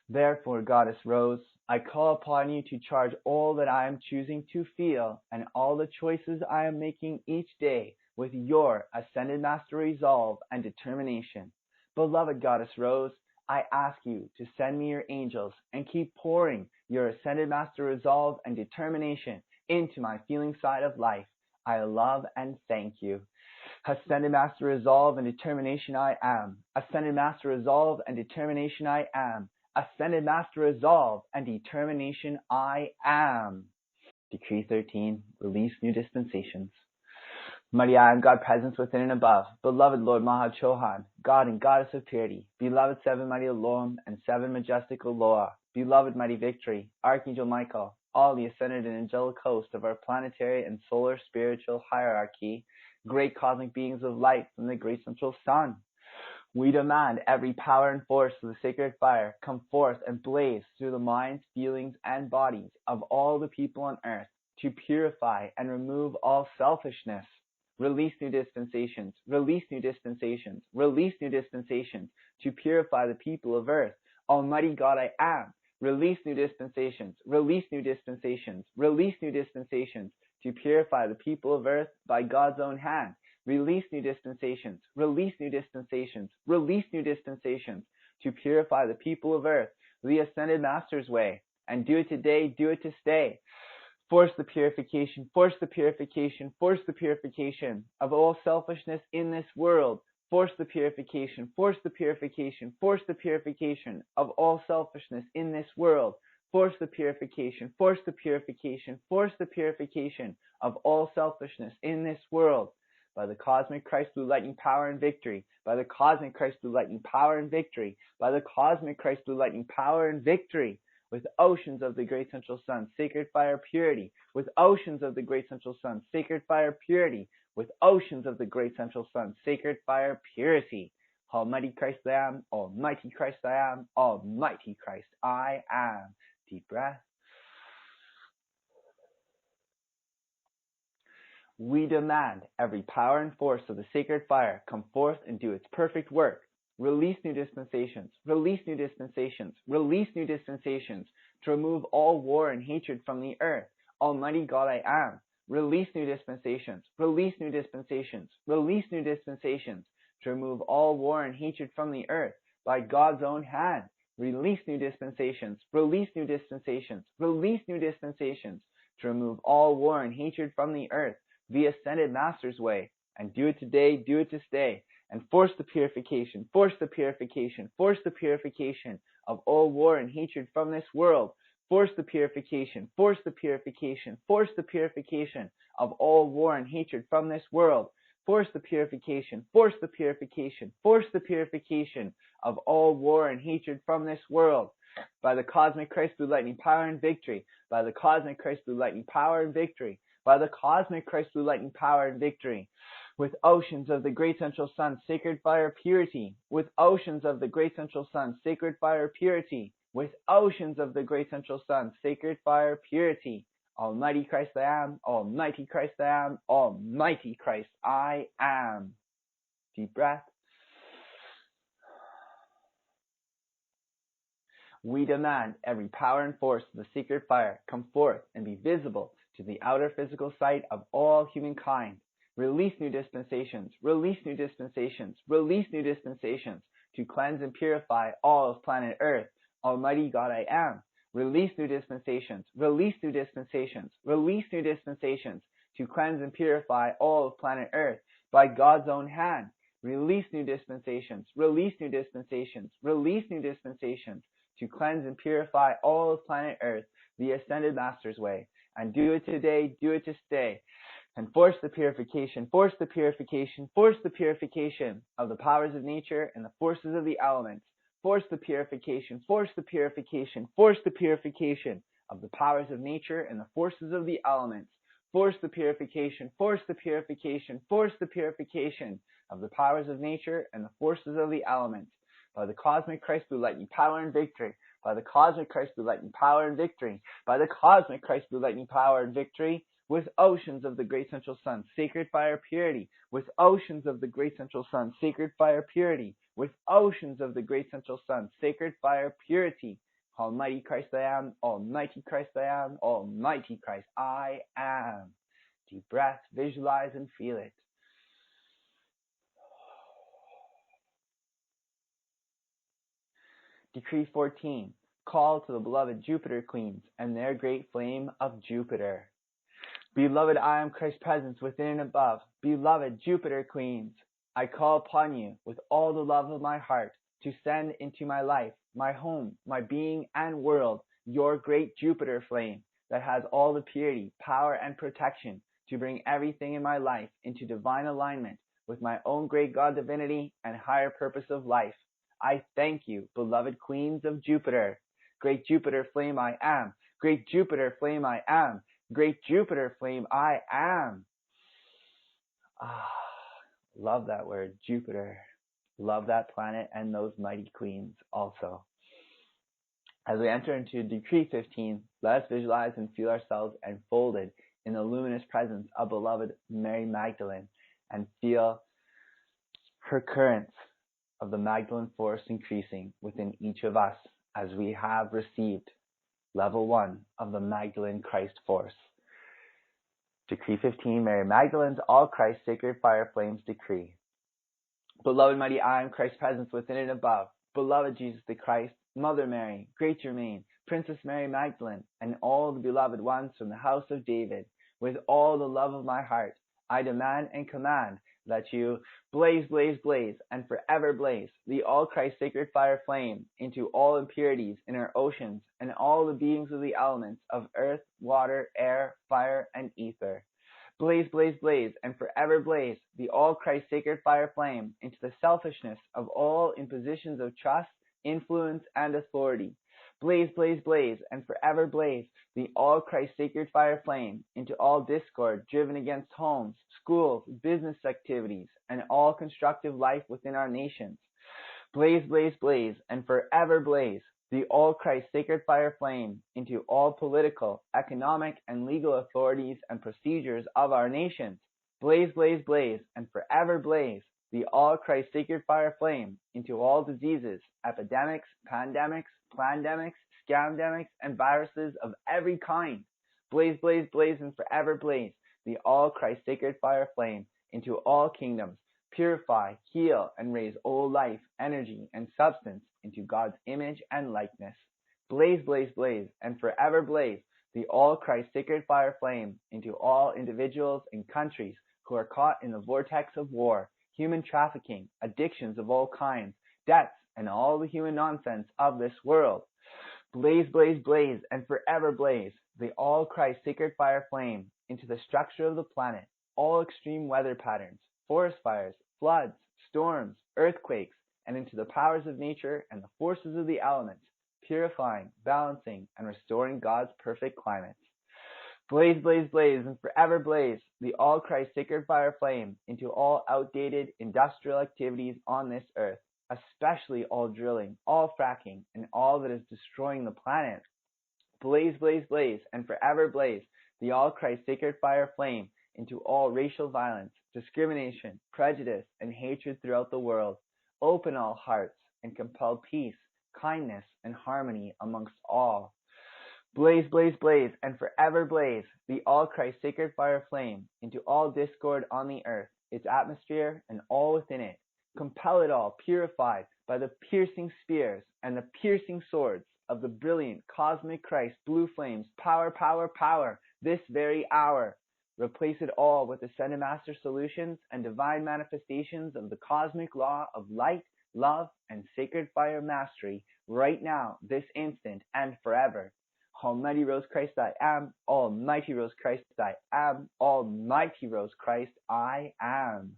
Therefore, Goddess Rose, I call upon you to charge all that I am choosing to feel and all the choices I am making each day with your Ascended Master resolve and determination. Beloved Goddess Rose, I ask you to send me your angels and keep pouring your Ascended Master resolve and determination into my feeling side of life. I love and thank you. Ascended Master resolve and determination I am. Ascended Master resolve and determination I am. Ascended Master resolve and determination I am. Decree 13. Release new dispensations. Mighty I am, God presence within and above, beloved Lord Mahachohan, God and Goddess of purity, beloved seven mighty Elohim and seven majestic Eloah, beloved mighty Victory, Archangel Michael, all the ascended and angelic host of our planetary and solar spiritual hierarchy, great cosmic beings of light from the great central sun. We demand every power and force of the sacred fire come forth and blaze through the minds, feelings, and bodies of all the people on earth to purify and remove all selfishness. Release new dispensations, release new dispensations, release new dispensations to purify the people of earth. Almighty God I am. Release new dispensations, release new dispensations, release new dispensations to purify the people of earth by God's own hand. Release new dispensations, release new dispensations, release new dispensations to purify the people of earth the Ascended Master's way. And do it today, do it to stay. Force the purification, force the purification, force the purification of all selfishness in this world. Force the purification, force the purification, force the purification of all selfishness in this world. Force the purification, force the purification, force the purification of all selfishness in this world. By the cosmic Christ Blue Lightning power and victory, by the cosmic Christ Blue Lightning power and victory, by the cosmic Christ Blue Lightning power and victory. With oceans of the great central sun, sacred fire purity. With oceans of the great central sun, sacred fire purity. With oceans of the great central sun, sacred fire purity. Almighty Christ I am, Almighty Christ I am, Almighty Christ I am. Deep breath. We demand every power and force of the sacred fire come forth and do its perfect work. Release new dispensations, release new dispensations, release new dispensations to remove all war and hatred from the earth. Almighty God I am. Release new dispensations, release new dispensations, release new dispensations to remove all war and hatred from the earth by God's own hand. Release new dispensations, release new dispensations, release new dispensations to remove all war and hatred from the earth the Ascended Master's way. And do it today, do it to stay. And force the purification, force the purification, force the purification of all war and hatred from this world. Force the purification, force the purification, force the purification of all war and hatred from this world. Force the purification, force the purification, force the purification of all war and hatred from this world. By the cosmic Christ Blue Lightning power and victory, by the cosmic Christ Blue Lightning power and victory, by the cosmic Christ Blue Lightning power and victory. With oceans of the great central sun, sacred fire purity. With oceans of the great central sun, sacred fire purity. With oceans of the great central sun, sacred fire purity. Almighty Christ I am, Almighty Christ I am, Almighty Christ I am. Deep breath. We demand every power and force of the sacred fire come forth and be visible to the outer physical sight of all humankind. Release new dispensations, release new dispensations, release new dispensations to cleanse and purify all of planet Earth. Almighty God I am. Release new dispensations, release new dispensations, release new dispensations to cleanse and purify all of planet Earth by God's own hand. Release new dispensations, release new dispensations, release new dispensations to cleanse and purify all of planet Earth the Ascended Master's way. And do it today, do it to stay. And force the purification, force the purification, force the purification of the powers of nature and the forces of the elements. Force the purification, force the purification, force the purification of the powers of nature and the forces of the elements. Force the purification, force the purification, force the purification of the powers of nature and the forces of the elements. by the cosmic Christ blue lightning power and victory, by the cosmic Christ blue lightning power and victory, by the cosmic Christ blue lightning power and victory, with oceans of the great central sun, sacred fire purity, with oceans of the great central sun, sacred fire purity, with oceans of the great central sun, sacred fire purity. Almighty Christ I am, Almighty Christ I am, Almighty Christ I am. Deep breath, visualize and feel it. Decree 14. Call to the beloved Jupiter queens and their great flame of Jupiter. Beloved, I am Christ's presence within and above. Beloved Jupiter queens, I call upon you with all the love of my heart to send into my life, my home, my being and world, your great Jupiter flame that has all the purity, power, and protection to bring everything in my life into divine alignment with my own great God divinity and higher purpose of life. I thank you, beloved queens of Jupiter. Great Jupiter flame I am. Great Jupiter flame I am. Great Jupiter flame I am. Love that word, Jupiter. Love that planet and those mighty queens also. As we enter into Decree 15, let us visualize and feel ourselves enfolded in the luminous presence of beloved Mary Magdalene and feel her currents of the Magdalene force increasing within each of us as we have received level 1 of the Magdalene Christ force. Decree 15, Mary Magdalene's all Christ sacred fire flames decree. Beloved mighty I am Christ's presence within and above. Beloved Jesus the Christ, Mother Mary, Great Germaine, Princess Mary Magdalene, and all the beloved ones from the house of David, with all the love of my heart, I demand and command that you blaze, blaze, blaze, and forever blaze the all Christ sacred fire flame into all impurities in our oceans and all the beings of the elements of earth, water, air, fire, and ether. Blaze, blaze, blaze, and forever blaze the all Christ sacred fire flame into the selfishness of all in positions of trust, influence, and authority. Blaze, blaze, blaze, and forever blaze the all Christ sacred fire flame into all discord driven against homes, schools, business activities, and all constructive life within our nations. Blaze, blaze, blaze, and forever blaze the all Christ sacred fire flame into all political, economic, and legal authorities and procedures of our nations. Blaze, blaze, blaze, and forever blaze the all Christ sacred fire flame into all diseases, epidemics, pandemics, plandemics, scamdemics, and viruses of every kind. Blaze, blaze, blaze, and forever blaze the all Christ sacred fire flame into all kingdoms. Purify, heal, and raise all life, energy, and substance into God's image and likeness. Blaze, blaze, blaze, and forever blaze the all Christ sacred fire flame into all individuals and countries who are caught in the vortex of war, human trafficking, addictions of all kinds, debts, and all the human nonsense of this world. Blaze, blaze, blaze, and forever blaze the all Christ sacred fire flame into the structure of the planet, all extreme weather patterns, forest fires, floods, storms, earthquakes, and into the powers of nature and the forces of the elements, purifying, balancing, and restoring God's perfect climates. Blaze, blaze, blaze, and forever blaze the all Christ sacred fire flame into all outdated industrial activities on this earth, especially all drilling, all fracking, and all that is destroying the planet. Blaze, blaze, blaze, and forever blaze the all Christ sacred fire flame into all racial violence, discrimination, prejudice, and hatred throughout the world. Open all hearts and compel peace, kindness, and harmony amongst all. Blaze, blaze, blaze, and forever blaze the all Christ sacred fire flame into all discord on the earth, its atmosphere, and all within it. Compel it all purified by the piercing spears and the piercing swords of the brilliant cosmic Christ blue flames, power, power, power, this very hour. Replace it all with Ascended Master solutions and divine manifestations of the cosmic law of light, love, and sacred fire mastery right now, this instant, and forever. Almighty Rose Christ I am, Almighty Rose Christ I am, Almighty Rose Christ I am.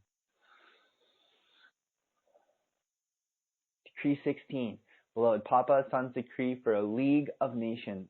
Decree 16, beloved Papa Son's decree for a league of nations.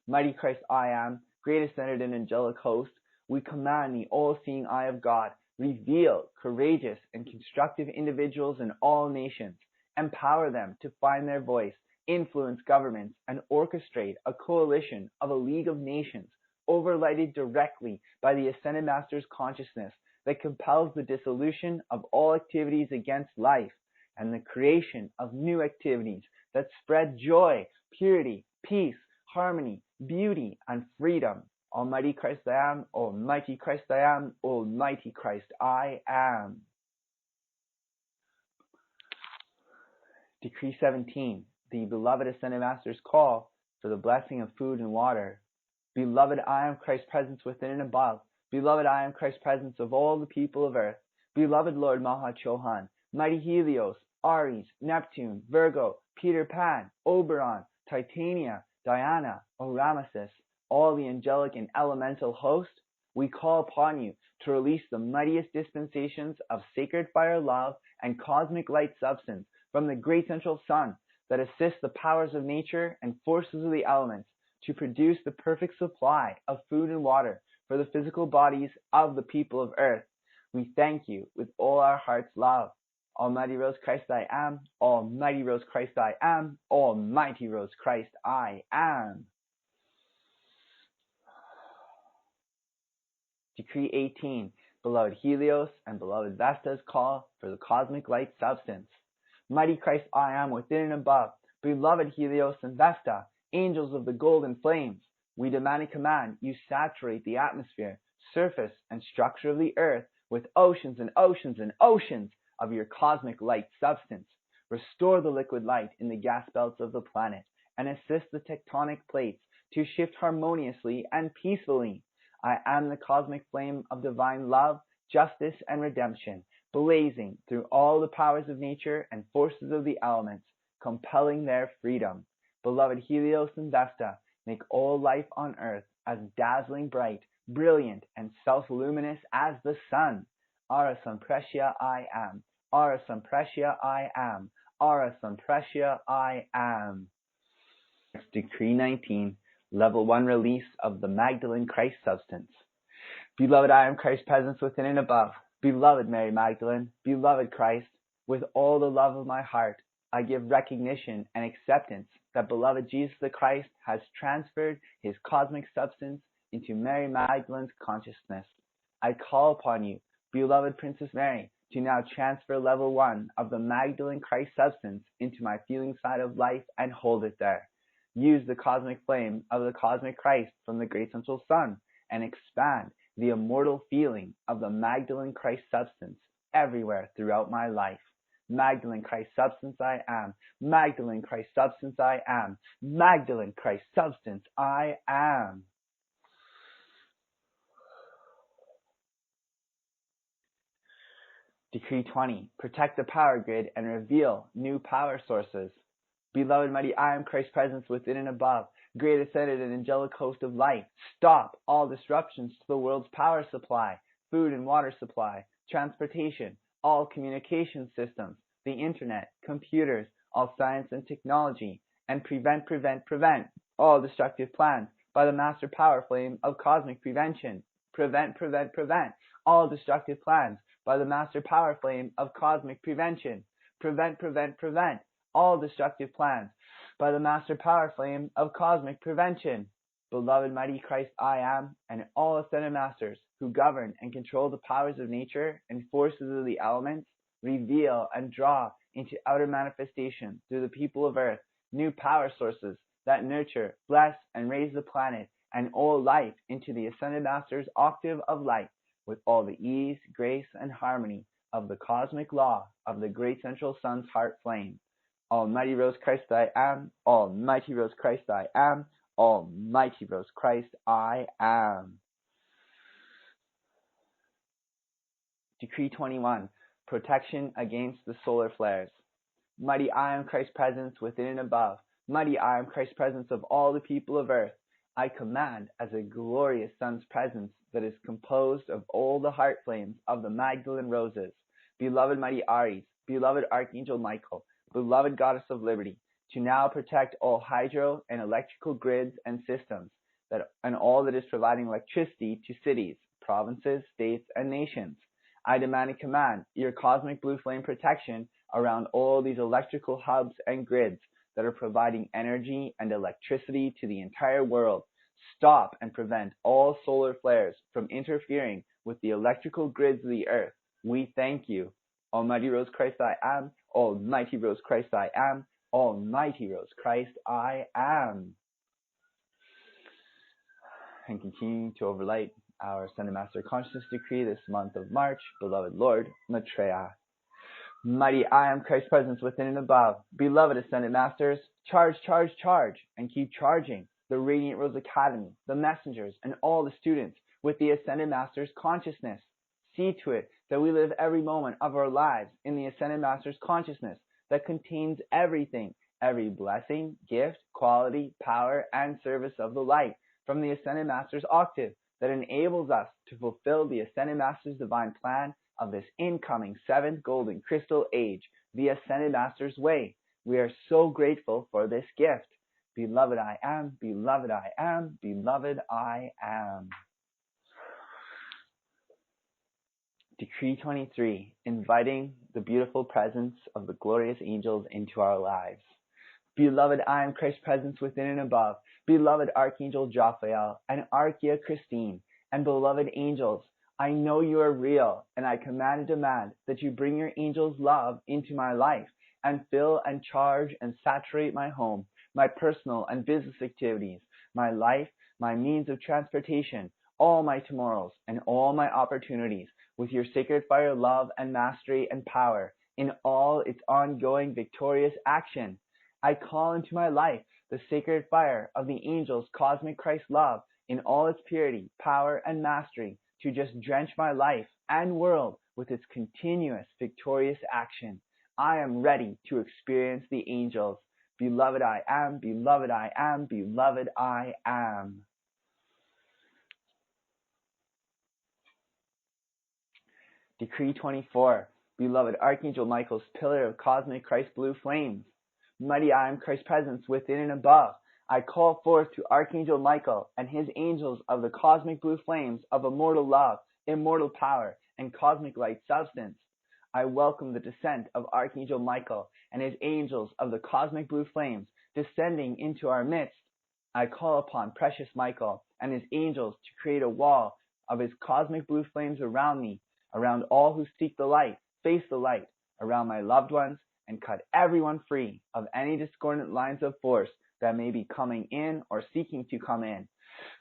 Mighty Christ I am, great ascended and angelic host, we command the all-seeing eye of God, reveal courageous and constructive individuals in all nations, empower them to find their voice, influence governments, and orchestrate a coalition of a League of Nations overlighted directly by the Ascended Master's consciousness that compels the dissolution of all activities against life and the creation of new activities that spread joy, purity, peace, harmony, beauty, and freedom. Almighty Christ I am, Almighty Christ I am, Almighty Christ I am. Decree 17, the Beloved Ascended Master's call for the blessing of food and water. Beloved, I am Christ's presence within and above. Beloved, I am Christ's presence of all the people of earth. Beloved Lord Maha Chohan, mighty Helios, Aries, Neptune, Virgo, Peter Pan, Oberon, Titania, Diana, Oramesis, all the angelic and elemental host, we call upon you to release the mightiest dispensations of sacred fire love and cosmic light substance from the great central sun that assists the powers of nature and forces of the elements to produce the perfect supply of food and water for the physical bodies of the people of earth. We thank you with all our heart's love. Almighty Rose Christ I am, Almighty Rose Christ I am, Almighty Rose Christ I am. Decree 18, Beloved Helios and Beloved Vesta's call for the cosmic light substance. Mighty Christ I am within and above, Beloved Helios and Vesta, angels of the golden flames, we demand and command you saturate the atmosphere, surface, and structure of the earth with oceans and oceans and oceans of your cosmic light substance. Restore the liquid light in the gas belts of the planet and assist the tectonic plates to shift harmoniously and peacefully. I am the cosmic flame of divine love, justice, and redemption, blazing through all the powers of nature and forces of the elements, compelling their freedom. Beloved Helios and Vesta, make all life on earth as dazzling bright, brilliant, and self-luminous as the sun. Ara Sampretia I am. Ara Sampretia I am. Ara Sampretia I am. Decree 19. Level 1 release of the Magdalene Christ substance. Beloved, I am Christ's presence within and above. Beloved Mary Magdalene, beloved Christ, with all the love of my heart, I give recognition and acceptance that beloved Jesus the Christ has transferred his cosmic substance into Mary Magdalene's consciousness. I call upon you, beloved Princess Mary, to now transfer level 1 of the Magdalene Christ substance into my feeling side of life and hold it there. Use the cosmic flame of the cosmic Christ from the great central sun and expand the immortal feeling of the Magdalene Christ substance everywhere throughout my life. Magdalene Christ substance I am. Magdalene Christ substance I am. Magdalene Christ substance I am. Decree 20. Protect the power grid and reveal new power sources. Beloved mighty I am Christ's presence within and above, great ascended and angelic host of light, stop all disruptions to the world's power supply, food and water supply, transportation, all communication systems, the internet, computers, all science and technology, and prevent all destructive plans by the master power flame of cosmic prevention. Prevent all destructive plans by the master power flame of cosmic prevention. Prevent all destructive plans by the master power flame of cosmic prevention. Beloved mighty Christ I am, and all ascended masters who govern and control the powers of nature and forces of the elements, reveal and draw into outer manifestation through the people of earth new power sources that nurture, bless, and raise the planet and all life into the ascended master's octave of light with all the ease, grace, and harmony of the cosmic law of the great central sun's heart flame. Almighty Rose Christ I am, Almighty Rose Christ I am, Almighty Rose Christ I am. Decree 21. Protection against the solar flares. Mighty I am Christ's presence within and above. Mighty I am Christ's presence of all the people of earth. I command as a glorious sun's presence that is composed of all the heart flames of the Magdalene roses. Beloved mighty Aries, beloved Archangel Michael, beloved Goddess of Liberty, to now protect all hydro and electrical grids and systems and all that is providing electricity to cities, provinces, states, and nations. I demand and command your cosmic blue flame protection around all these electrical hubs and grids that are providing energy and electricity to the entire world. Stop and prevent all solar flares from interfering with the electrical grids of the earth. We thank you. Almighty Rose Christ I am. Almighty Rose Christ I am. Almighty Rose Christ I am. And continuing to overlight our Ascended Master Consciousness Decree this month of March, beloved Lord Maitreya. Mighty I am Christ's presence within and above. Beloved Ascended Masters, charge, charge, charge, and keep charging the Radiant Rose Academy, the messengers, and all the students with the Ascended Master's consciousness. See to it that we live every moment of our lives in the Ascended Master's consciousness that contains everything, every blessing, gift, quality, power, and service of the light from the Ascended Master's octave that enables us to fulfill the Ascended Master's divine plan of this incoming 7th Golden Crystal Age, the Ascended Master's way. We are so grateful for this gift. Beloved I am, beloved I am, beloved I am. Decree 23, inviting the beautiful presence of the glorious angels into our lives. Beloved I am Christ's presence within and above. Beloved Archangel Jophiel and Archia Christine, and beloved angels, I know you are real, and I command and demand that you bring your angels' love into my life and fill and charge and saturate my home, my personal and business activities, my life, my means of transportation, all my tomorrows, and all my opportunities with your sacred fire, love, and mastery and power in all its ongoing victorious action. I call into my life the sacred fire of the angels' cosmic Christ love in all its purity, power, and mastery to just drench my life and world with its continuous victorious action. I am ready to experience the angels. Beloved I am, beloved I am, beloved I am. Decree 24, beloved Archangel Michael's pillar of cosmic Christ blue flames. Mighty I am Christ's presence within and above. I call forth to Archangel Michael and his angels of the cosmic blue flames of immortal love, immortal power, and cosmic light substance. I welcome the descent of Archangel Michael and his angels of the cosmic blue flames descending into our midst. I call upon precious Michael and his angels to create a wall of his cosmic blue flames around me, around all who seek the light, face the light, around my loved ones, and cut everyone free of any discordant lines of force that may be coming in or seeking to come in.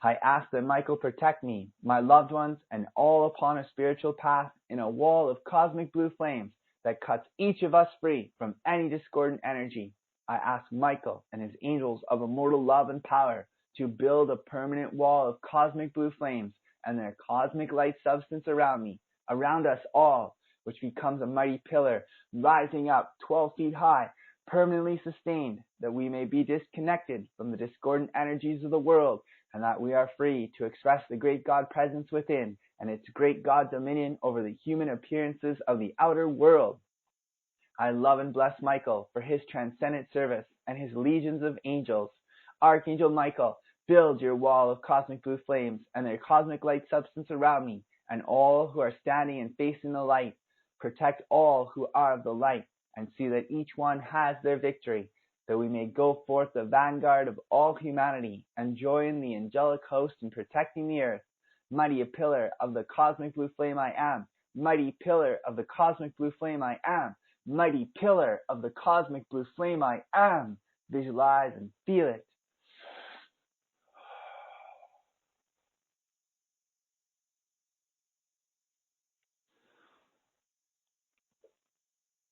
I ask that Michael protect me, my loved ones, and all upon a spiritual path in a wall of cosmic blue flames that cuts each of us free from any discordant energy. I ask Michael and his angels of immortal love and power to build a permanent wall of cosmic blue flames and their cosmic light substance around me, around us all, which becomes a mighty pillar, rising up 12 feet high, permanently sustained, that we may be disconnected from the discordant energies of the world, and that we are free to express the great God presence within and its great God dominion over the human appearances of the outer world. I love and bless Michael for his transcendent service and his legions of angels. Archangel Michael, build your wall of cosmic blue flames and their cosmic light substance around me and all who are standing and facing the light. Protect all who are of the light, and see that each one has their victory, that we may go forth the vanguard of all humanity and join the angelic host in protecting the earth. Mighty pillar of the cosmic blue flame I am. Mighty pillar of the cosmic blue flame I am. Mighty pillar of the cosmic blue flame I am. Visualize and feel it.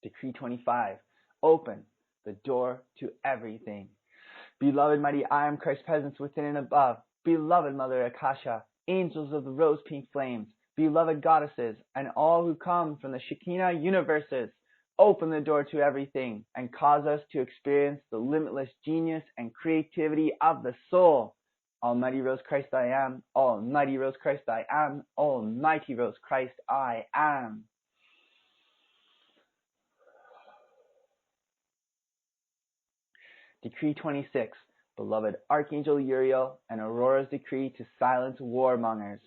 Decree 25, open the door to everything. Beloved mighty I am Christ's presence within and above. Beloved Mother Akasha, angels of the rose pink flames, beloved goddesses, and all who come from the Shekinah universes, open the door to everything and cause us to experience the limitless genius and creativity of the soul. Almighty Rose Christ I am, Almighty Rose Christ I am, Almighty Rose Christ I am. Decree 26, beloved Archangel Uriel and Aurora's decree to silence warmongers.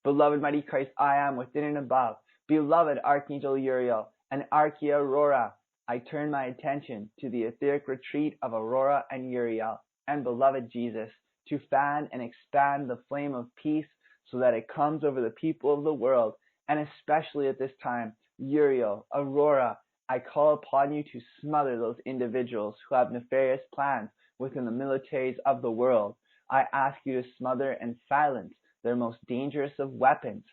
Beloved mighty Christ I am within and above, beloved Archangel Uriel and Archia Aurora, I turn my attention to the etheric retreat of Aurora and Uriel and beloved Jesus to fan and expand the flame of peace so that it comes over the people of the world, and especially at this time, Uriel, Aurora, I call upon you to smother those individuals who have nefarious plans within the militaries of the world. I ask you to smother and silence their most dangerous of weapons.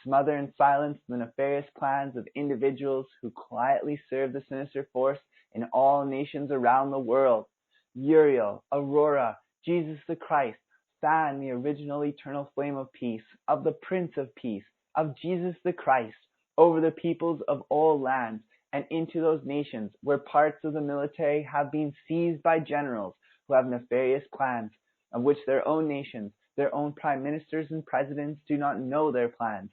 Smother and silence the nefarious plans of individuals who quietly serve the sinister force in all nations around the world. Uriel, Aurora, Jesus the Christ, fan the original eternal flame of peace, of the Prince of Peace, of Jesus the Christ, over the peoples of all lands and into those nations where parts of the military have been seized by generals who have nefarious plans, of which their own nations, their own prime ministers and presidents do not know their plans.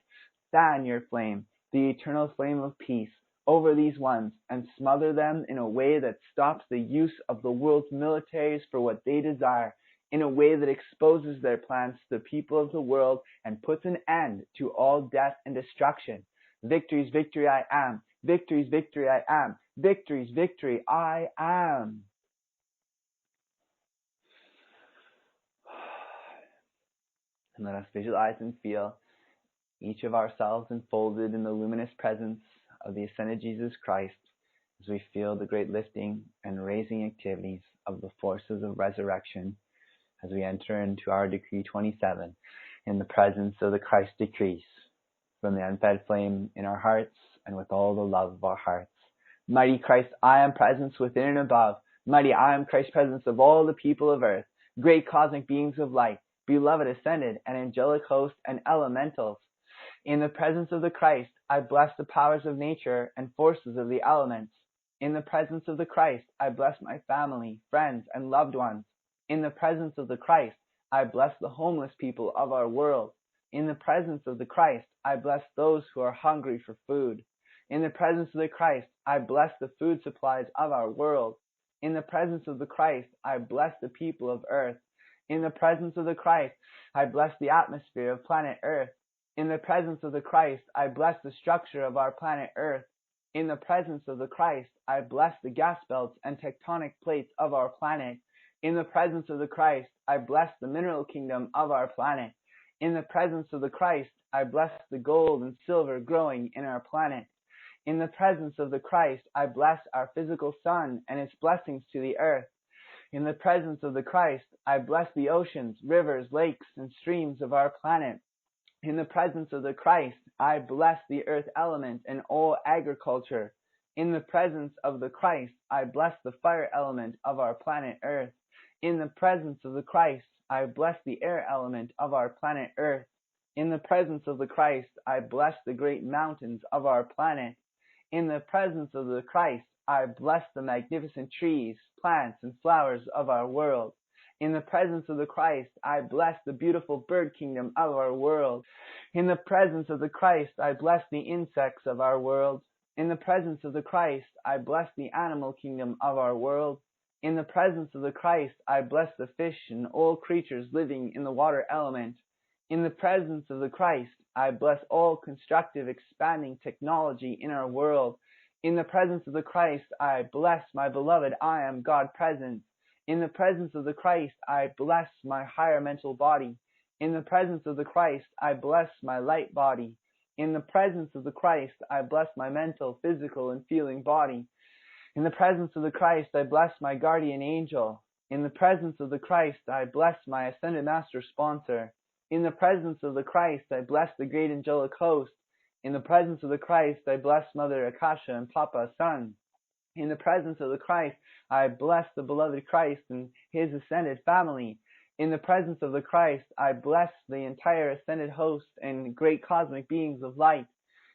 Fan your flame, the eternal flame of peace, over these ones and smother them in a way that stops the use of the world's militaries for what they desire, in a way that exposes their plans to the people of the world and puts an end to all death and destruction. Victory's victory I am. Victory's victory I am. Victory's victory I am. And let us visualize and feel each of ourselves enfolded in the luminous presence of the ascended Jesus Christ as we feel the great lifting and raising activities of the forces of resurrection as we enter into our Decree 27 in the presence of the Christ Decrees from the unfed flame in our hearts and with all the love of our hearts. Mighty Christ, I am presence within and above. Mighty I am Christ, presence of all the people of earth, great cosmic beings of light, beloved ascended and angelic hosts and elementals. In the presence of the Christ, I bless the powers of nature and forces of the elements. In the presence of the Christ, I bless my family, friends, and loved ones. In the presence of the Christ, I bless the homeless people of our world. In the presence of the Christ, I bless those who are hungry for food. In the presence of the Christ, I bless the food supplies of our world. In the presence of the Christ, I bless the people of earth. In the presence of the Christ, I bless the atmosphere of planet Earth. In the presence of the Christ, I bless the structure of our planet Earth. In the presence of the Christ, I bless the gas belts and tectonic plates of our planet. In the presence of the Christ, I bless the mineral kingdom of our planet. In the presence of the Christ, I bless the gold and silver growing in our planet. In the presence of the Christ, I bless our physical sun and its blessings to the earth. In the presence of the Christ, I bless the oceans, rivers, lakes, and streams of our planet. In the presence of the Christ, I bless the earth element and all agriculture. In the presence of the Christ, I bless the fire element of our planet Earth. In the presence of the Christ, I bless the air element of our planet Earth. In the presence of the Christ, I bless the great mountains of our planet. In the presence of the Christ, I bless the magnificent trees, plants, and flowers of our world. In the presence of the Christ, I bless the beautiful bird kingdom of our world. In the presence of the Christ, I bless the insects of our world. In the presence of the Christ, I bless the animal kingdom of our world. In the presence of the Christ, I bless the fish and all creatures living in the water element. In the presence of the Christ, I bless all constructive, expanding technology in our world. In the presence of the Christ, I bless my beloved I am God presence. In the presence of the Christ, I bless my higher mental body. In the presence of the Christ, I bless my light body. In the presence of the Christ, I bless my mental, physical, and feeling body. In the presence of the Christ, I bless my guardian angel. In the presence of the Christ, I bless my ascended master sponsor. In the presence of the Christ, I bless the great angelic host. In the presence of the Christ, I bless Mother Akasha and Papa Sun. In the presence of the Christ, I bless the beloved Christ and his ascended family. In the presence of the Christ, I bless the entire ascended host and great cosmic beings of light.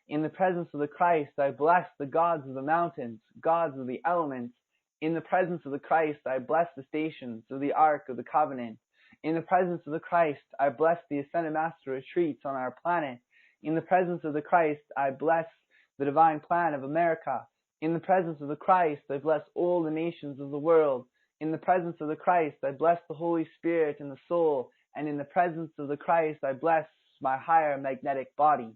In the presence of the Christ, I bless the gods of the mountains, gods of the elements. In the presence of the Christ, I bless the stations of the Ark of the Covenant. In the presence of the Christ, I bless the ascended master retreats on our planet. In the presence of the Christ, I bless the divine plan of America. In the presence of the Christ, I bless all the nations of the world. In the presence of the Christ, I bless the Holy Spirit and the soul. And in the presence of the Christ, I bless my higher magnetic body.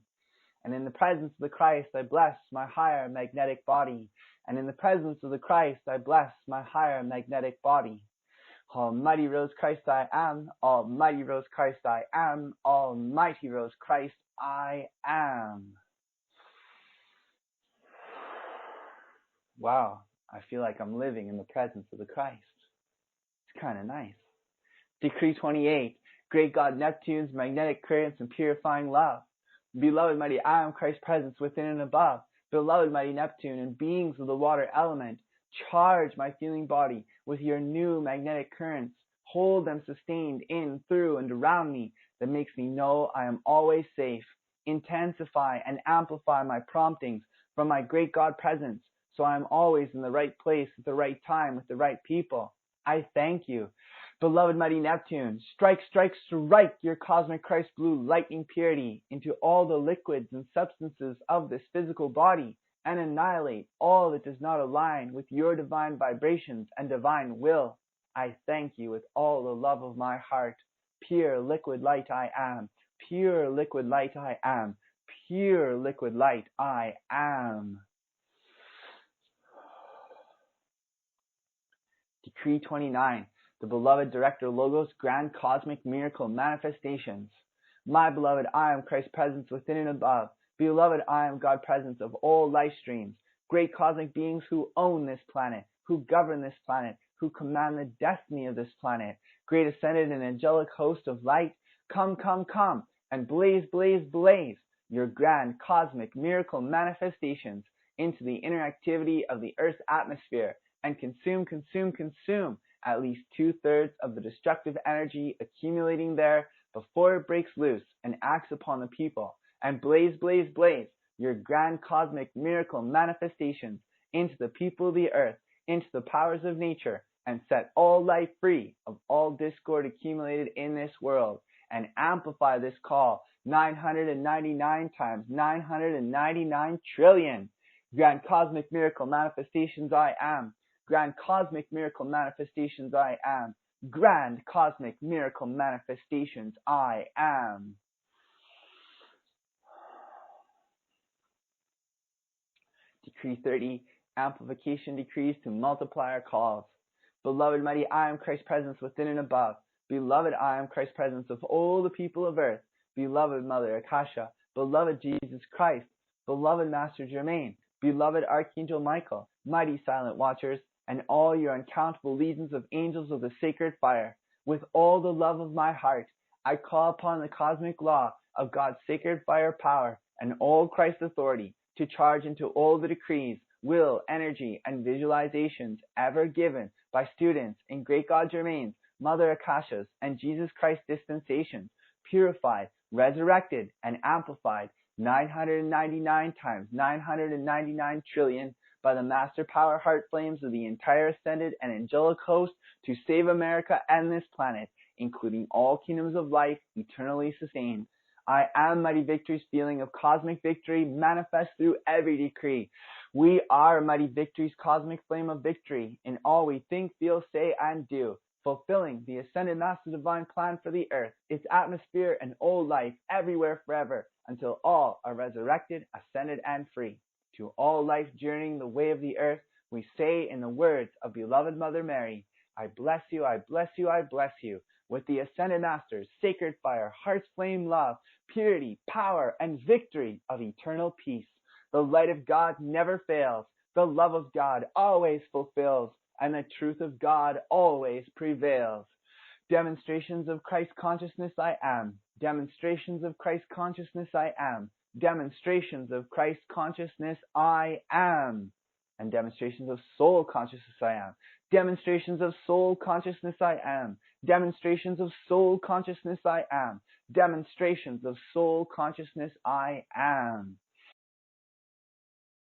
And in the presence of the Christ, I bless my higher magnetic body. and in the presence of the Christ I bless my higher magnetic body. Almighty Rose Christ I am, Almighty Rose Christ I am, Almighty Rose Christ I am. Wow, I feel like I'm living in the presence of the Christ. It's kind of nice. Decree 28, Great God Neptune's magnetic currents and purifying love. Beloved mighty I am Christ's presence within and above. Beloved mighty Neptune and beings of the water element, charge my feeling body with your new magnetic currents. Hold them sustained in, through, and around me that makes me know I am always safe. Intensify and amplify my promptings from my great God presence, so I am always in the right place at the right time with the right people. I thank you. Beloved mighty Neptune, strike, strike, strike your cosmic Christ blue lightning purity into all the liquids and substances of this physical body, and annihilate all that does not align with your divine vibrations and divine will. I thank you with all the love of my heart. Pure liquid light I am. Pure liquid light I am. Pure liquid light I am. Decree 29. The beloved Director Logos Grand Cosmic Miracle Manifestations. My beloved, I am Christ's presence within and above. Beloved, I am God presence of all life streams, great cosmic beings who own this planet, who govern this planet, who command the destiny of this planet. Great ascended and angelic host of light, come, come, come, and blaze, blaze, blaze your grand cosmic miracle manifestations into the interactivity of the Earth's atmosphere, and consume, consume, consume at least 2/3 of the destructive energy accumulating there before it breaks loose and acts upon the people. And blaze, blaze, blaze your grand cosmic miracle manifestations into the people of the earth, into the powers of nature, and set all life free of all discord accumulated in this world. And amplify this call 999 times 999 trillion. Grand cosmic miracle manifestations I am. Grand cosmic miracle manifestations I am. Grand cosmic miracle manifestations I am. Decree 30, amplification decrees to multiply our calls. Beloved mighty I am Christ's presence within and above. Beloved I am Christ's presence of all the people of earth. Beloved Mother Akasha. Beloved Jesus Christ. Beloved Master Germain. Beloved Archangel Michael. Mighty silent watchers, and all your uncountable legions of angels of the sacred fire. With all the love of my heart, I call upon the cosmic law of God's sacred fire power and all Christ's authority to charge into all the decrees, will, energy, and visualizations ever given by students in Great God Germain's, Mother Akasha's, and Jesus Christ dispensations, purified, resurrected, and amplified 999 times 999 trillion by the master power heart flames of the entire ascended and angelic host to save America and this planet, including all kingdoms of life eternally sustained. I am Mighty Victory's feeling of cosmic victory manifest through every decree. We are Mighty Victory's cosmic flame of victory in all we think, feel, say, and do, fulfilling the ascended master divine plan for the earth, its atmosphere, and all life everywhere forever, until all are resurrected, ascended, and free. To all life journeying the way of the earth, we say in the words of beloved Mother Mary, I bless you, I bless you, I bless you, with the ascended master's sacred fire, heart's flame love, purity, power, and victory of eternal peace. The light of God never fails, the love of God always fulfills, and the truth of God always prevails. Demonstrations of Christ consciousness I am. Demonstrations of Christ consciousness I am. Demonstrations of Christ consciousness I am. And demonstrations of soul consciousness I am. Demonstrations of soul consciousness I am. Demonstrations of soul consciousness I am. Demonstrations of soul consciousness I am.